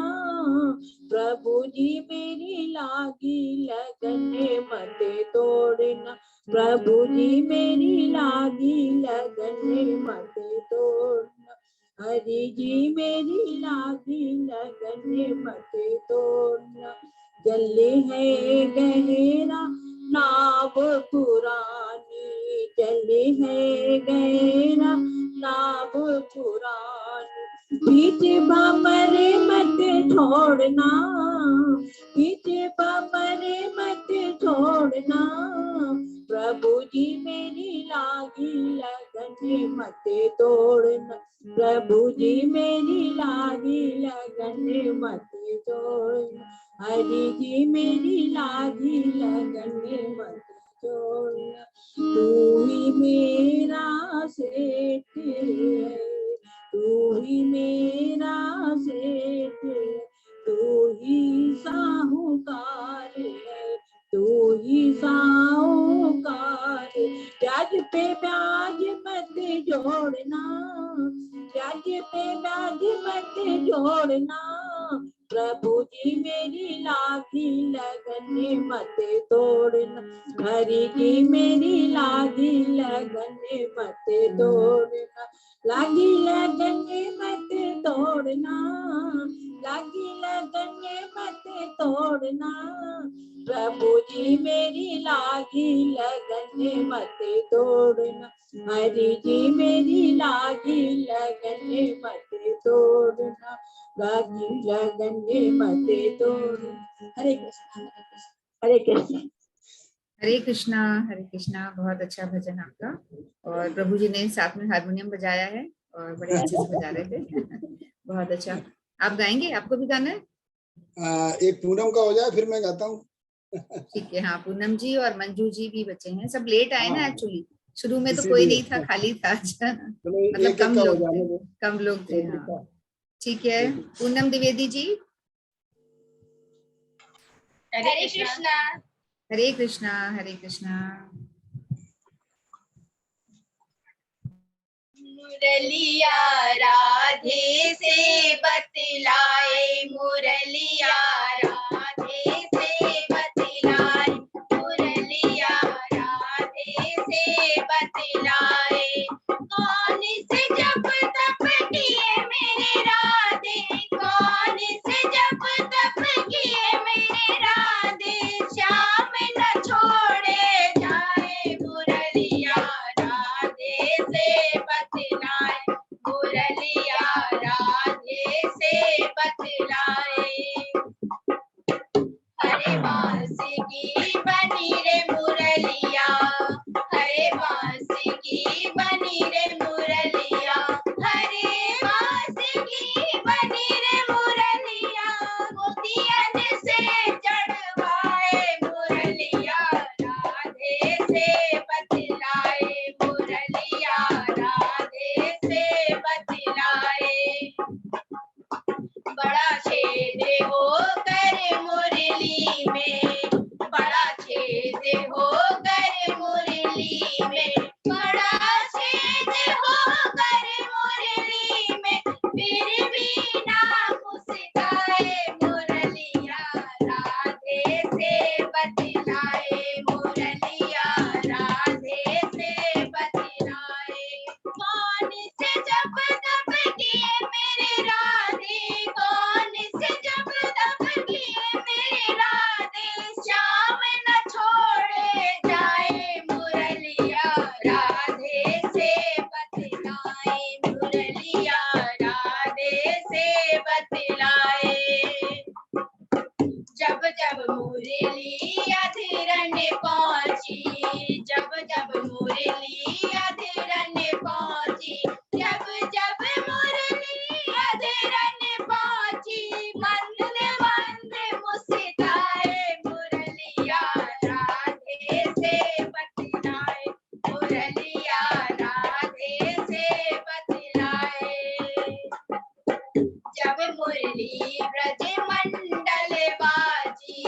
प्रभु जी मेरी लागी लगन मत तोड़ना, प्रभु जी मेरी लागी लगन मत तोड़ना, हरि जी मेरी लागी लगन मत तोड़ना। जल्दी है गहरा नाव पुरानी, जल्दी है गहरा नाव पुरानी, बीच बमरे मत छोड़ना, बीच बमरे मत छोड़ना, प्रभु जी मेरी लागी लगन मत तोड़ना, प्रभु जी मेरी लागी लगन मत तोड़ना, हरि जी मेरी लागी लगन मत तोड़ना। तू ही मेरा सेठ है, तू ही मेरा सेठ है, तू ही साहूकार है, तू ही साहूकार, ब्याज पे ब्याज मत जोड़ना, ब्याज पे ब्याज मत जोड़ना, प्रभु जी मेरी लागी लगन मत तोड़ना, हरि जी मेरी लागी लगन मत तोड़ना, लागी लगन मत तोड़ना, लागी लगन मत तोड़ना, प्रभु जी मेरी लागी लगन मत तोड़ना, हरि जी मेरी लागी लगन मत तोड़ना, लागी लगन मत तोड़ना। हरे कृष्णा हरे कृष्णा। हरे कृष्णा हरे कृष्णा। बहुत अच्छा भजन आपका, और प्रभु जी ने साथ में हारमोनियम बजाया है और बड़े अच्छे से बजा रहे थे। बहुत अच्छा। आप गाएंगे? आपको भी गाना है? एक पूनम का हो जाए फिर मैं गाता हूँ। ठीक है। हाँ, पूनम जी और मंजू जी भी बचे हैं, सब लेट आए ना हाँ, एक्चुअली। शुरू में तो कोई इसीलिए नहीं था, खाली था। चलो मतलब एक एक का हो जाने दो। कम लोग थे। एक एक हाँ का। ठीक है। पूनम द्विवेदी जी। हरे कृष्णा। हरे कृष्णा हरे कृष्णा। मुरलिया राधे से बतलाए, मुरलिया राधे से बतलाए, मुरलिया राधे से बतलाए, कौन से जप तप किए मेरे राधे, कौन से जप तप किए मेरे राधे, श्याम न छोड़े जाए, मुरलिया राधे से बतलाए, मुरलिया राधे से बतलाए, हरे बांसुरी बनी रे मुरलिया, हरे बांसुरी बनी रे मुरलिया, हरे बांसुरी बनी रे मुरलिया, मोतियन से चढ़वाए, मुरलिया राधे से बतलाए, मुरलिया राधे से बतलाए, बड़ा छेद होकर मुरली में, बड़ा छेद होकर मुरली में, बड़ा छेद होकर मुरली में, फिर भी ना मुस्काए, मुरलिया राधे से बतलाए, मुरलिया राधे से बतलाए, कौन से जप तप किए मेरे राधे, कौन से जप तप किए मेरे राधे, श्याम न छोड़े जाए, मुरलिया राधे से बतलाए, मुरलिया राधे से बतलाए, जब जब मुरली अधरन पहुंची, जब जब मुरली अधरन पहुंची, जब जब मुरली अधरन पहुंची, मंद मंद मुस्काए, मुरलिया राधे से बतलाए, मुरलिया राधे से बतलाए, जब मुरली ब्रज मंडल बाजी,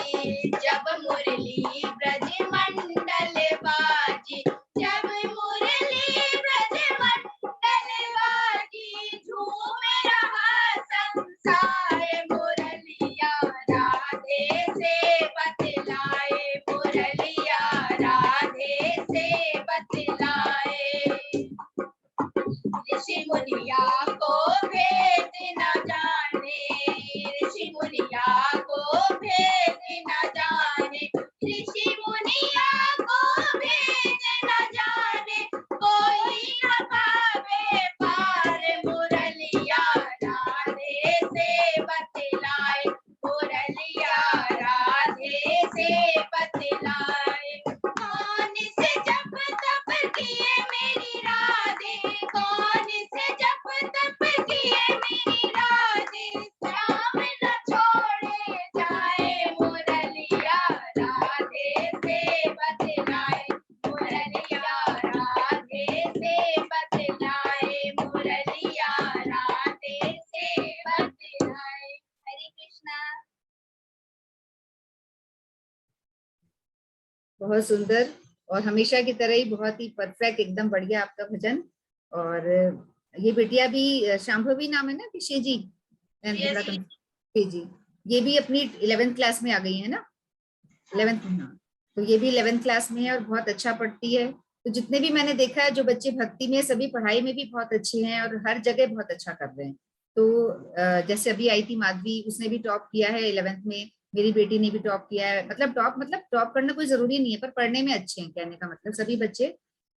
जब मुरली ब्रज मंडल बाजी, जब मुरली ब्रज मंडल बाजी, झूम रहा संसार, मुरलिया राधे से बतलाए, मुरलिया राधे से बतलाए, ऋषि मुनिया को भेद न जाने, ऋषि मुनिया को भेद न जाने, ऋषि मुनिया को भेद न जाने, कोई न पावे पार, मुरलिया राधे से बतलाए, मुरलिया राधे से बतलाए, कौन से जप तप किए मेरी राधे, कौन से जप तप किए मेरी राधे, श्याम न छोड़े जाए, मुरलिया राधे से बतलाए, मुरलिया राधे से बतलाए, मुरलिया राधे से बतलाए। हरे कृष्णा। बहुत सुंदर, और हमेशा की तरह ही बहुत ही परफेक्ट, एकदम बढ़िया आपका भजन। और ये बिटिया भी शांभवी नाम है ना, कि शेजी? शेजी, ये भी अपनी 11th क्लास में आ गई है ना? 11th में। हाँ, तो ये भी 11th क्लास में है और बहुत अच्छा पढ़ती है। तो जितने भी मैंने देखा है जो बच्चे भक्ति में, सभी पढ़ाई में भी बहुत अच्छे हैं और हर जगह बहुत अच्छा कर रहे हैं। तो जैसे अभी आई थी माधवी, उसने भी टॉप किया है 11th में, मेरी बेटी ने भी टॉप किया है। मतलब टॉप करना कोई जरूरी नहीं है, पर पढ़ने में अच्छे हैं, कहने का मतलब सभी बच्चे।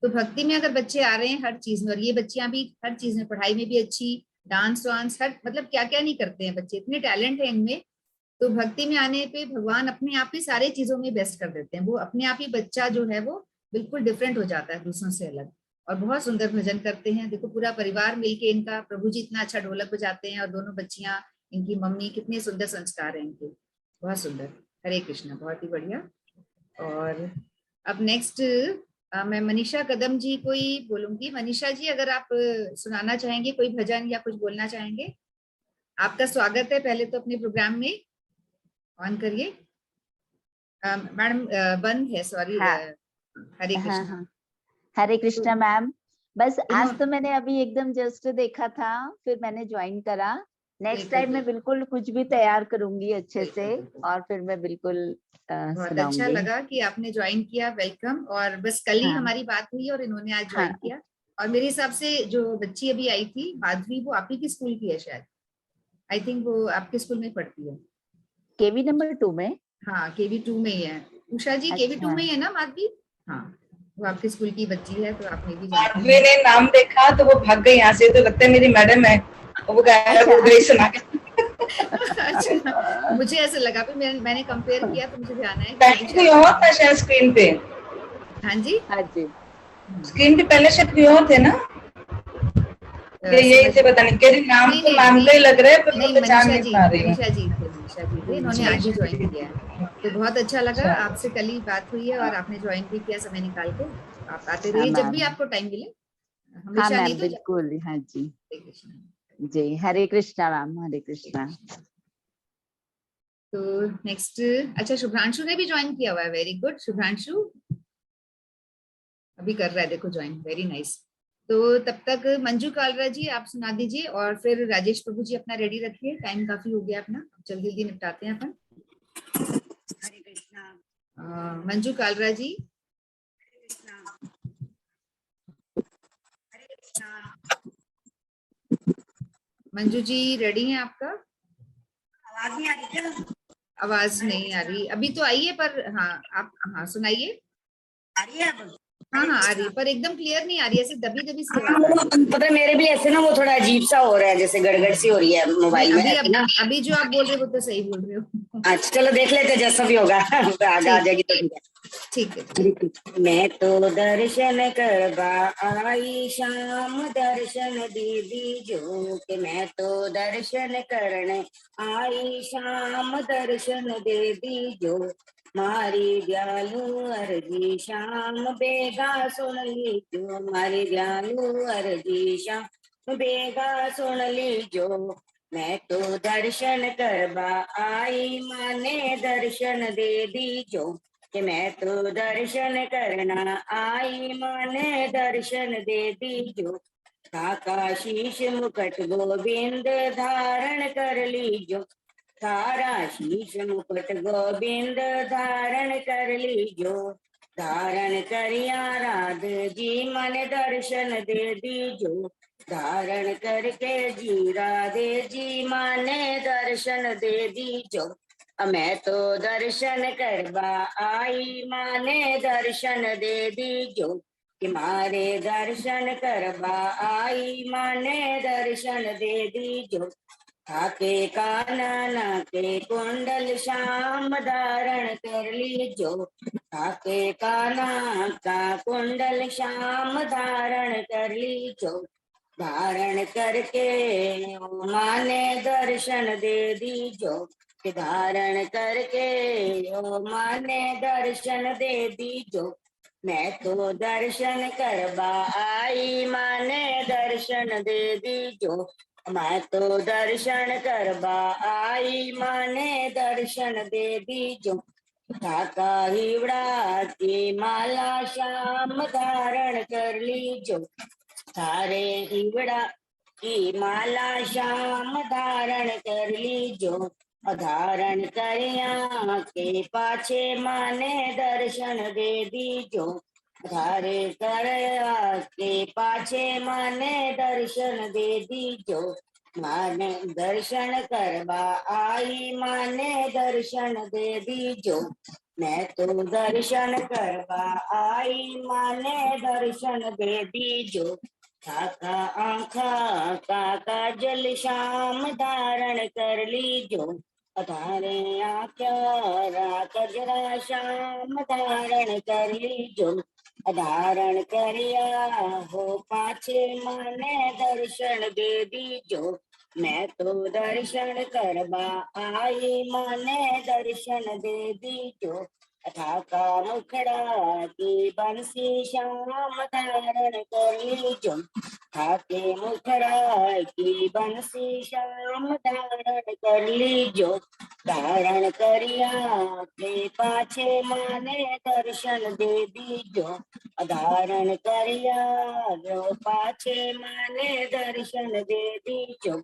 तो भक्ति में अगर बच्चे आ रहे हैं हर चीज में, और ये बच्चियां भी हर चीज में, पढ़ाई में भी अच्छी, डांस वांस हर, मतलब क्या क्या नहीं करते हैं बच्चे, इतने टैलेंट है इनमें। तो भक्ति में आने पे भगवान अपने आप ही सारी चीजों में बेस्ट कर देते हैं। वो अपने आप ही बच्चा जो है वो बिल्कुल डिफरेंट हो जाता है दूसरों से अलग, और बहुत सुंदर भजन करते हैं। देखो पूरा परिवार मिलके इनका, प्रभु जी इतना अच्छा ढोलक बजाते हैं, और दोनों बच्चियां, इनकी मम्मी, कितने सुंदर संस्कार हैं इनके, बहुत सुंदर। हरे कृष्णा, बहुत ही बढ़िया। और अब नेक्स्ट मैं मनीषा कदम जी को ही बोलूंगी। मनीषा जी, अगर आप सुनाना चाहेंगे कोई भजन या कुछ बोलना चाहेंगे, आपका स्वागत है पहले तो अपने प्रोग्राम में। ऑन करिए मैडम, बंद है, सॉरी। हाँ, हरे कृष्णा। हाँ, हरे कृष्णा मैम। बस आज इन्हों- तो मैंने अभी एकदम जस्ट देखा था, फिर मैंने ज्वाइन करा। नेक्स्ट टाइम मैं बिल्कुल कुछ भी तैयार करूंगी अच्छे से, और फिर मैं बिल्कुल बहुत अच्छा सुनाऊंगी। लगा कि आपने ज्वाइन किया, वेलकम। और बस कल ही हाँ, हमारी बात हुई और इन्होंने आज ज्वाइन हाँ, किया। और मेरे हिसाब से जो बच्ची अभी आई थी माधवी, वो आप ही की स्कूल की है शायद। आई थिंक वो आपके स्कूल में पढ़ती है। केवी नंबर 2 में। हाँ, केवी 2 में ही है। उषा जी केवी 2 अच्छा, में ही है ना माधवी? हाँ, वो आपके स्कूल की बच्ची है, तो आपने भी माधवी ने नाम देखा तो वो भाग गई यहाँ से, तो लगता है मेरी मैडम है, वो गायब हो गई सुना के। अच्छा, मुझे ऐसा लगा, फिर मैंने कंपेयर किया तो मुझे ध्यान है पहले कोई और था शायद स्क्रीन पे। हाँ जी, हाँ जी, स्क्रीन पे पहले शायद कोई और थे ना, यही थे, पता नहीं के नाम तो मैम का ही लग रहा है, पर मैं पहचान नहीं पा रही हूँ। मनीषा जी थे, इन्होंने आज ही ज्वाइन किया है। तो बहुत अच्छा लगा, आपसे कल ही बात हुई है और आपने ज्वाइन भी किया समय निकाल के। आप आते हाँ रहिए जब भी मैम, आपको टाइम मिले, हाँ हमेशा नहीं मैम, तो बिल्कुल। हाँ जी, हरे कृष्णा। जी, हरे कृष्णा मैम, हरे कृष्णा। तो नेक्स्ट, अच्छा शुभ्रांशु ने भी ज्वाइन किया हुआ है, वेरी गुड। शुभ्रांशु अभी कर रहा है, देखो ज्वाइन, वेरी नाइस। तो तब तक मंजू कालरा जी आप सुना दीजिए, और फिर राजेश प्रभु जी अपना रेडी रखिए, टाइम काफी हो गया अपना, जल्दी जल्दी निपटाते हैं अपन। हरे कृष्णा। मंजू कालरा जी। हरे कृष्णा। हरे कृष्णा। मंजू जी रेडी हैं आपका? आवाज नहीं आ रही क्या? आवाज नहीं आ रही, अभी तो आई है, पर हाँ आप, हाँ सुनाइए। आ रही है अब? हाँ हाँ आ रही, पर एकदम क्लियर नहीं आ रही, ऐसे दबी दबी सी हाँ, आवाज आ रही है। पता है मेरे भी ऐसे ना, वो थोड़ा अजीब सा हो रहा है, जैसे गड़गड़ सी हो रही है मोबाइल में अभी ना। अभी जो आप बोल रहे हो वो तो सही बोल रहे हो। अच्छा चलो देख लेते हैं, जैसा भी होगा आगे आ जाएगी तो ठीक है। ठीक है। मैं तो दर्शन करवा आई शाम, दर्शन दीदी जो के मैं तो दर्शन करने आई शाम, दर्शन दे दी जो मारी दयालु अर्जी श्याम, बेगा सुन ली जो मारी दयालु अर्जी श्याम, बेगा सुन ली जो। मैं तो दर्शन करवा आई, माने दर्शन दे दी जो कि मैं तो दर्शन करना आई, माने दर्शन दे दी जो। काका शीश मुकुट गोविंद धारण कर लीजो, तारा शीश मुकुट गोविंद धारण कर लीजो। धारण करिया राध जी मन दर्शन दे दीजो, धारण करके जी राधे जी माने दर्शन दे दीजो। मैं तो दर्शन करवा आई, माने दर्शन दे दीजो कि मारे दर्शन करवा आई, माने दर्शन दे दीजो। हाके कानन के कुंडल श्याम धारण कर लीजो, हाके काना का कुंडल श्याम धारण कर लीजो। धारण करके माने दर्शन दे दीजो, कि धारण करके ओ माने दर्शन दे दीजो। मैं तो दर्शन करवा आई, माने दर्शन दे दीजो। मैं तो दर्शन करवा आई, माने दर्शन दे दीजो। काका हिवड़ा की माला श्याम धारण कर लीजो, थारे हिवड़ा की माला श्याम धारण कर लीजो। धारण करिया के पाछे माने दर्शन दे दीजो, धारे कर के पाछे माने दर्शन दे दीजो, माने दर्शन करवा आई माने दर्शन दे दीजो, मैं तो दर्शन करवा आई माने दर्शन दे दीजो, काका आंखा काका जल श्याम धारण कर लीजो, धारे आख्या कजरा श्याम धारण कर लीजो, धारण करिया हो पाछे माने दर्शन दे दीजो, मैं तो दर्शन करवा आई माने दर्शन दे दीजो, ठाका मुखड़ा की बंसी श्याम धारण कर लीजो, ठाके मुखड़ा की बंसी श्याम धारण कर लीजो, धारण करिया के पाछे माने दर्शन दे दीजो, धारण करिया रो पाछे माने दर्शन दे दीजो,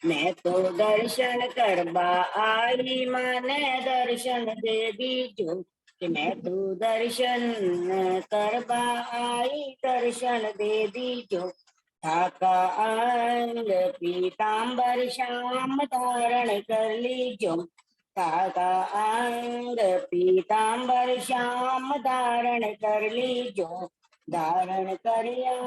मैं तो दर्शन करवा आई माने दर्शन दे दीजो, कि मैं तो दर्शन करवा आई दर्शन दे दीजो, ठाका अंग पीतांबर श्याम धारण कर लीजो, ठाका अंग पीतांबर श्याम धारण कर लीजो, धारण करिया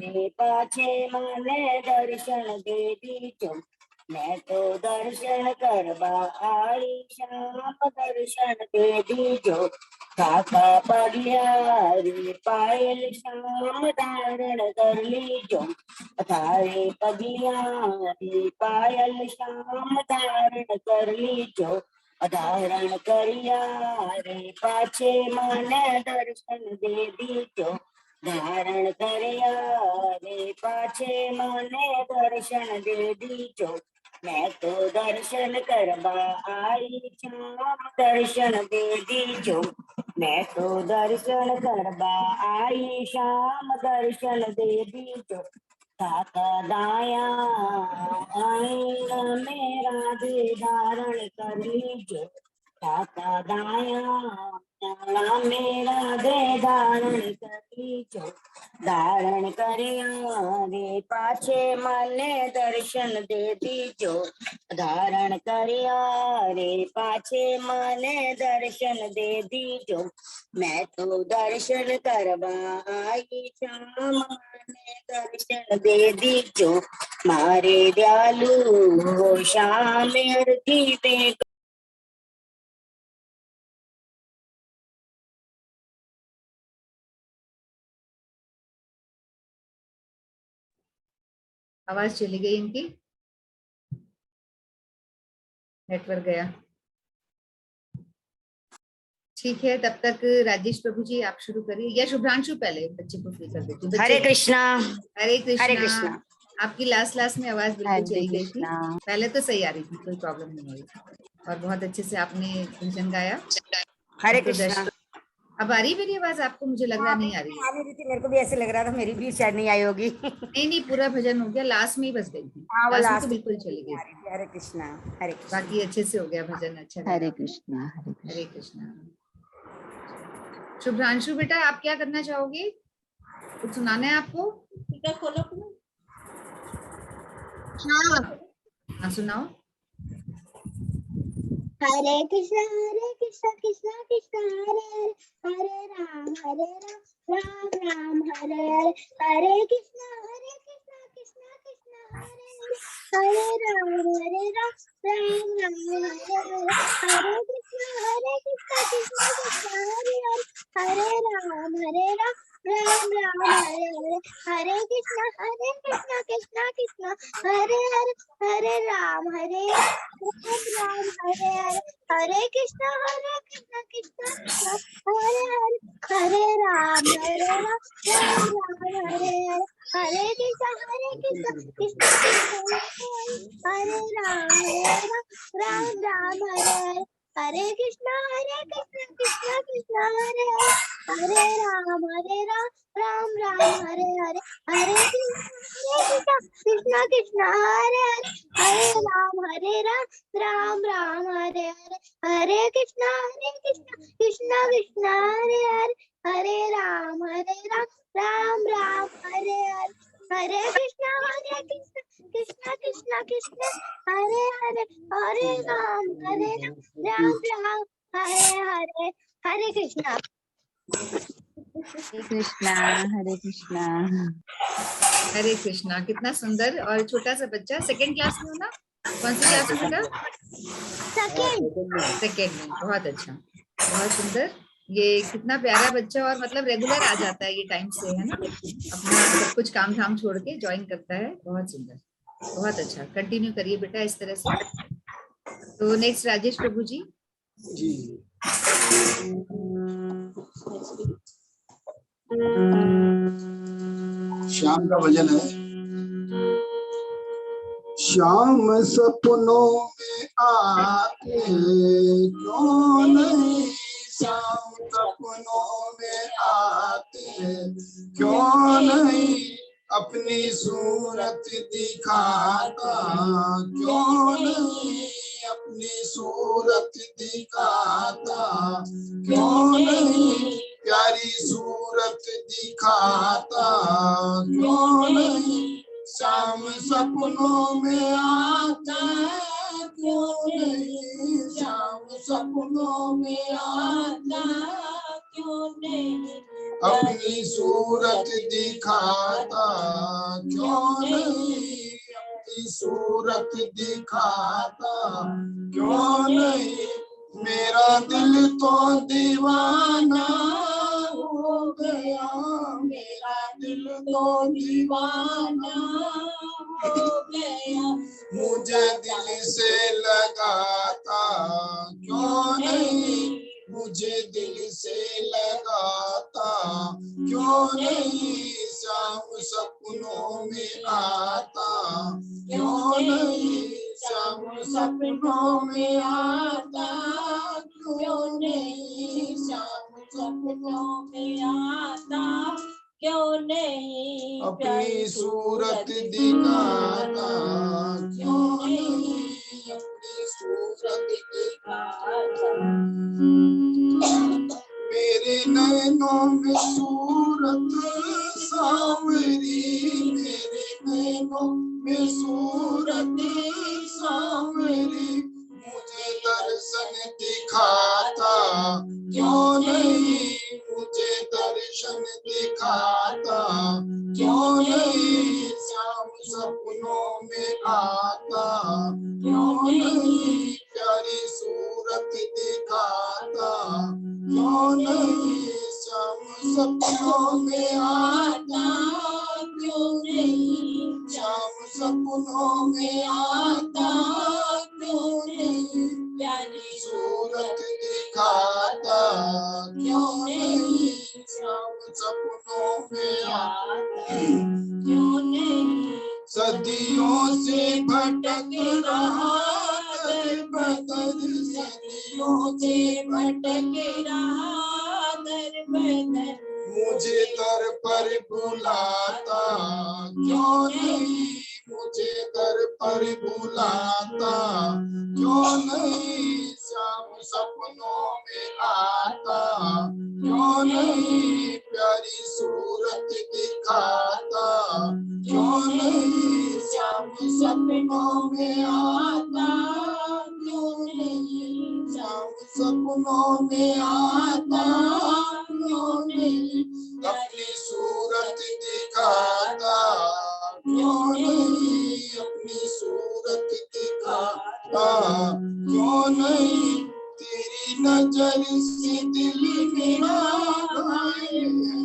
रे पाछे माने दर्शन दे दीजो, मैं तो दर्शन करवा आई श्याम दर्शन दे दीजो, ठाका पगिया रे पायल श्याम धारण कर लीजो, थारे पगिया रे पायल श्याम धारण कर लीजो, धारण करिया रे पाछे माने दर्शन दे दीजो, धारण करिया रे पाछे माने दर्शन दे दीजो, मैं तो दर्शन करवा आई श्याम दर्शन दे दीजो, मैं तो दर्शन करवा आई श्याम दर्शन दे दीजो, काका दाया अंग मेरा दे धारण कर लीजो, काका दाया मेरा दे धारण कर लीजो, धारण करिया रे पाछे माने दर्शन दे दीजो, धारण करिया रे पाछे माने दर्शन दे दीजो, मैं तो दर्शन करवा आई श्याम माने दर्शन दे दीजो, मारे दयालु हो श्याम अर्जी पे आवाज चली गई इनकी, नेटवर्क गया। ठीक है, तब तक राजेश प्रभु जी आप शुरू करिए, या शुभ्रांशु पहले बच्चे को फ्री कर देती। हरे कृष्णा हरे कृष्णा। हरे कृष्णा। आपकी लास्ट में आवाज बिल्कुल चली गई थी, पहले तो सही आ रही थी, कोई प्रॉब्लम नहीं हुई, और बहुत अच्छे से आपने भजन गाया। हरे कृष्णा। अब आ रही मेरी आवाज आपको? मुझे लग रहा नहीं आ रही थी, मेरे को भी ऐसे लग रहा था मेरी भी शायद नहीं आई होगी। नहीं, पूरा भजन हो गया, लास्ट में ही बस गई थी, लास्ट में बिल्कुल चली गई। हरे कृष्णा। हरे कृष्णा। बाकी अच्छे से हो गया भजन, अच्छा। हरे कृष्णा। हरे कृष्णा। शुभ्रांशु बेटा, आप क्या करना चाहोगे? कुछ सुनाना है आपको? खोलो। हाँ सुनाओ। हरे कृष्णा कृष्णा कृष्णा हरे हरे, हरे राम राम राम हरे हरे, हरे कृष्णा कृष्णा कृष्णा हरे हरे, हरे राम राम राम हरे हरे, हरे कृष्णा कृष्णा हरे हरे, हरे राम राम राम हरे हरे, हरे कृष्णा कृष्णा हरे हरे, हरे राम राम हरे हरे, हरे कृष्णा कृष्णा हरे हरे, हरे राम राम राम हरे हरे, हरे कृष्णा कृष्णा हरे राम राम हरे हरे, हरे कृष्णा कृष्णा हरे हरे, हरे राम राम हरे हरे, हरे कृष्णा कृष्णा हरे हरे, हरे राम राम हरे हरे, हरे कृष्णा कृष्णा हरे हरे, हरे राम हरे कृष्णा कृष्णा कृष्णा कृष्णा हरे हरे हरे राम राम राम हरे हरे हरे कृष्णा। हरे कृष्णा हरे कृष्णा हरे कृष्णा। कितना सुंदर। और छोटा सा बच्चा, सेकंड क्लास में हो ना? कौन सी क्लास में बेटा? सेकंड में। बहुत अच्छा, बहुत सुंदर। ये कितना प्यारा बच्चा, और मतलब रेगुलर आ जाता है ये टाइम से, है ना? अपना सब कुछ काम धाम छोड़ के ज्वाइन करता है। बहुत सुंदर, बहुत अच्छा। कंटिन्यू करिए बेटा इस तरह से। तो नेक्स्ट राजेश प्रभु जी। जी श्याम का भजन है। श्याम सपनों में आके क्यों नहीं, श्याम सपनों में आते क्यों नहीं, अपनी सूरत दिखाता क्यों नहीं, अपनी सूरत दिखाता क्यों नहीं, प्यारी सूरत दिखाता क्यों नहीं, श्याम सपनों में आता क्यों नहीं, श्याम सपनों में आता क्यों नहीं, अपनी सूरत दिखाता क्यों नहीं, अपनी सूरत दिखाता क्यों नहीं, मेरा दिल तो दीवाना हो गया, मेरा दिल तो दीवाना हो गया, मुझे दिल से लगाता क्यों नहीं, मुझे दिल से लगाता क्यों नहीं, श्याम सपनों में आता क्यों नहीं, श्याम सपनों में आता क्यों नहीं, श्याम सपनों में आता क्यों नहीं, अपनी सूरत दिखाता क्यों नहीं, अपनी सूरत दिखाता, मेरे नैनों में सूरत सांवरी, मेरे नैनों में सूरत सांवरी, मुझे दर्शन दिखाता क्यों नहीं, मुझे दर्शन दिखाता क्यों नहीं, श्याम सपनों में आता क्यों नहीं, प्यारी सूरत दिखाता क्यों नहीं, श्याम सपनों में आता क्यों नहीं, श्याम सपनों में आता क्यों नहीं, प्यारी सूरत दिखाता क्यों नहीं, श्याम सपनों में आता क्यों नहीं, सदियों से भटक रहा दर बदर, सदियों से भटक रहा दर बदर, मुझे दर पर बुलाता क्यों नहीं, मुझे दर पर बुलाता क्यों नहीं, श्याम सपनों में आता क्यों नहीं, प्यारी सूरत दिखाता क्यों नहीं, श्याम सपनों में आता क्यों नहीं, श्याम सपनों में आता क्यों नहीं, अपनी सूरत दिखाता क्यों नहीं, अपनी सूरत दिखाता क्यों नहीं, तेरी नजर से दिल मेरा घायल है,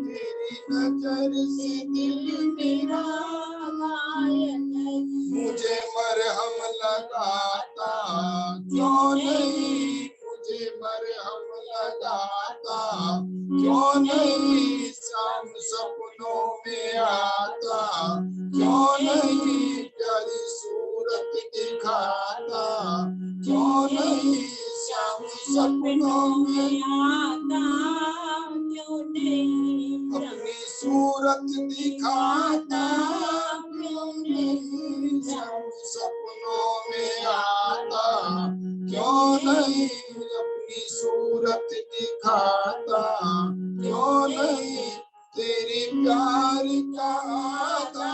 तेरी नजर से दिल मेरा घायल है, मुझे मरहम लगाता क्यों नहीं, मुझे मरहम लगाता क्यों नहीं, श्याम सपनों में आता क्यों नहीं, प्यारी सूरत दिखाता क्यों नहीं, श्याम सपनों में आता क्यों नहीं, अपनी सूरत दिखाता क्यों नहीं, श्याम सपनों में आता क्यों नहीं, अपनी सूरत दिखाता क्यों नहीं, तेरी प्यार का आता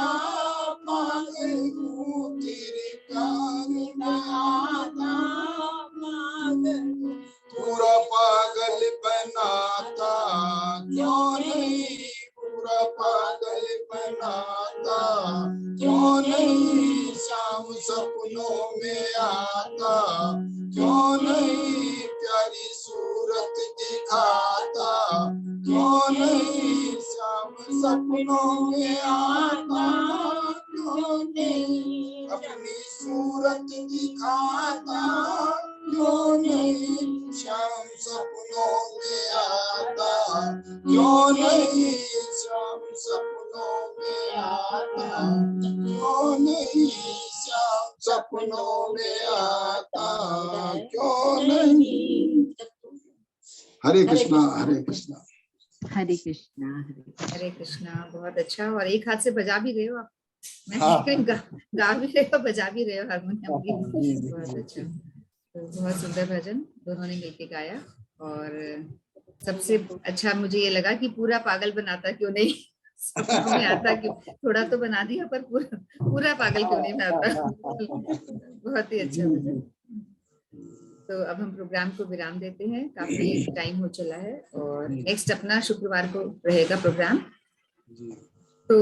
क्यों नहीं पूरा पागल बनाता, क्यों नहीं शाम सपनों में आता, क्यों नहीं प्यारी सूरत दिखाता, क्यों नहीं शाम सपनों में आता, क्यों नहीं अपनी सूरत दिखाता, क्यों नहीं शाम सपनों में आता, क्यों नहीं शाम सपनों में आता, क्यों नहीं शाम सपनों में आता, क्यों नहीं। हरे कृष्णा हरे कृष्णा हरे कृष्णा हरे कृष्णा। बहुत अच्छा। और एक हाथ से बजा भी रहे हो आप, मैं हाँ। गा भी रहे हो, बजा भी रहे हो हारमोनियम भी। बहुत अच्छा। तो बहुत सुंदर भजन दोनों ने मिलकर गाया। और सबसे अच्छा मुझे ये लगा कि पूरा पागल बनाता क्यों नहीं, सपनों में आता क्यों, थोड़ा तो बना दिया पर पूरा पागल क्यों नहीं बनाता। बहुत ही अच्छा भजन। तो अब हम प्रोग्राम को विराम देते हैं, काफी टाइम हो चला है और नेक्स्ट अपना शुक्रवार को रहेगा प्रोग्राम। तो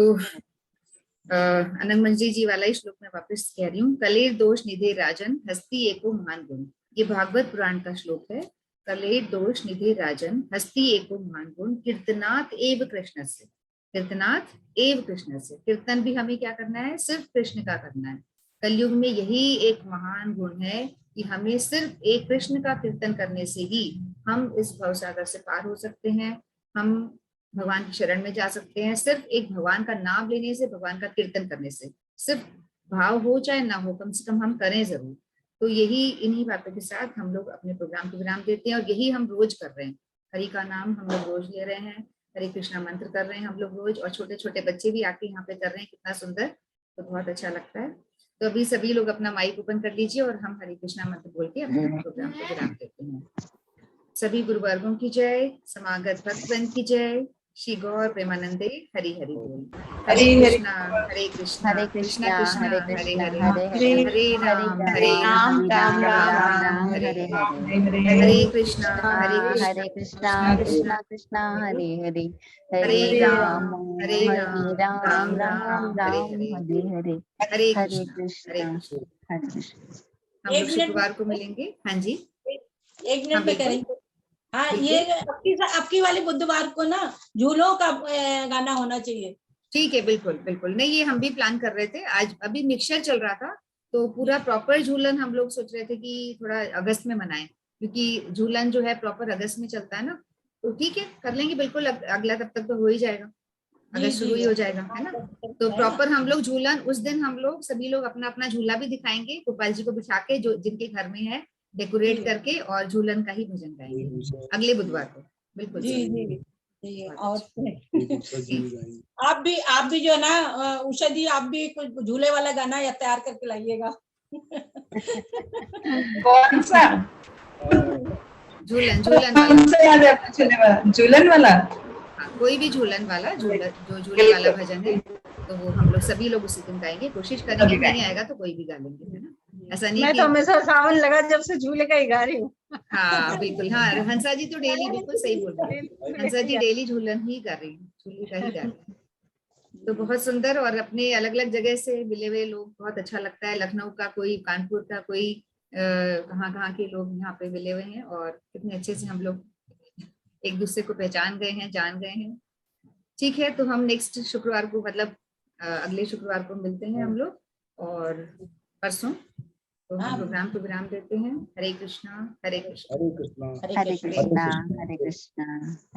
अनंत मंजी जी वाला ही श्लोक मैं वापस कह रही हूँ। कलेर दोष निधे राजन हस्ती एको महान गुण। ये भागवत पुराण का श्लोक है। कलेर दोष निधे राजन हस्ती एको महान गुण कीर्तनात् एव कृष्ण से। कीर्तनात् एव कृष्ण से, कीर्तन भी हमें क्या करना है, सिर्फ कृष्ण का करना है। कलयुग में यही एक महान गुण है कि हमें सिर्फ एक कृष्ण का कीर्तन करने से ही हम इस भवसागर से पार हो सकते हैं, हम भगवान की शरण में जा सकते हैं। सिर्फ एक भगवान का नाम लेने से, भगवान का कीर्तन करने से, सिर्फ भाव हो चाहे ना हो, कम से कम हम करें जरूर। तो यही इन्हीं बातों के साथ हम लोग अपने प्रोग्राम को विराम देते हैं और यही हम रोज कर रहे हैं। हरि का नाम हम लोग रोज ले रहे हैं, हरे कृष्णा मंत्र कर रहे हैं हम लोग रोज, और छोटे छोटे बच्चे भी आके यहाँ पे कर रहे हैं, कितना सुंदर। तो बहुत अच्छा लगता है। तो अभी सभी लोग अपना माइक ओपन कर लीजिए और हम हरे कृष्णा मंत्र बोल के अपने प्रोग्राम को विराम देते हैं। सभी गुरुवर्गों की जय, समागत भक्तवृंद की जय, श्री गौर प्रेमानंदे हरि हरि बोल। हरे कृष्णा कृष्णा कृष्णा हरे हरे, हरे राम राम राम हरे हरे, हरे कृष्णा कृष्णा कृष्णा हरे हरे, हरे राम राम राम हरे हरे, हरे कृष्णा। हम लोग शुक्रवार को मिलेंगे। हाँ जी, एक मिनट में करेंगे। हाँ, ये आपकी वाले बुधवार को ना झूलों का गाना होना चाहिए। ठीक है, बिल्कुल बिल्कुल। नहीं, ये हम भी प्लान कर रहे थे। आज अभी मिक्सचर चल रहा था, तो पूरा प्रॉपर झूलन हम लोग सोच रहे थे कि थोड़ा अगस्त में मनाएं, क्योंकि झूलन जो है प्रॉपर अगस्त में चलता है ना। तो ठीक है, कर लेंगे बिल्कुल। अगला तब तक तो हो ही जाएगा, अगस्त शुरू ही हो जाएगा, है ना। तो प्रॉपर हम लोग झूलन उस दिन हम लोग सभी लोग अपना अपना झूला भी दिखाएंगे, गोपाल जी को बिठा के, जो जिनके घर में है, डेकोरेट करके, और झूलन का ही भजन गाएंगे अगले बुधवार को। बिल्कुल जी जी जी। और आप भी जो है ना उषा जी, आप भी कुछ झूले वाला गाना या तैयार करके लाइएगा। कौन सा झूलन याद है आपको? झूलन वाला कोई भी झूलन वाला, जो झूले वाला भजन है, तो वो हम लोग सभी लोग उसी दिन गाएंगे। कोशिश करेंगे, नहीं आएगा तो कोई भी गा लेंगे, है ना। ऐसा नहीं, मैं तो हमेशा सावन लगा जब से झूले का ही गा रही हूँ। हाँ बिल्कुल, हाँ हंसा जी तो डेली, बिल्कुल सही बोल रहे हैं, हंसा जी डेली झूलन ही कर रही है, झूले का ही गा रही है। तो बहुत सुंदर, और अपने अलग अलग जगह से मिले हुए लोग, बहुत अच्छा लगता है। लखनऊ का कोई, कानपुर का कोई, कहाँ के लोग यहाँ पे मिले हुए हैं, और कितने अच्छे से हम लोग एक दूसरे को पहचान गए हैं, जान गए हैं। ठीक है, तो हम नेक्स्ट शुक्रवार को, मतलब अगले शुक्रवार को मिलते हैं हम लोग, और परसों। तो हम प्रोग्राम को विराम देते हैं। हरे कृष्णा हरे कृष्णा हरे कृष्णा हरे कृष्णा।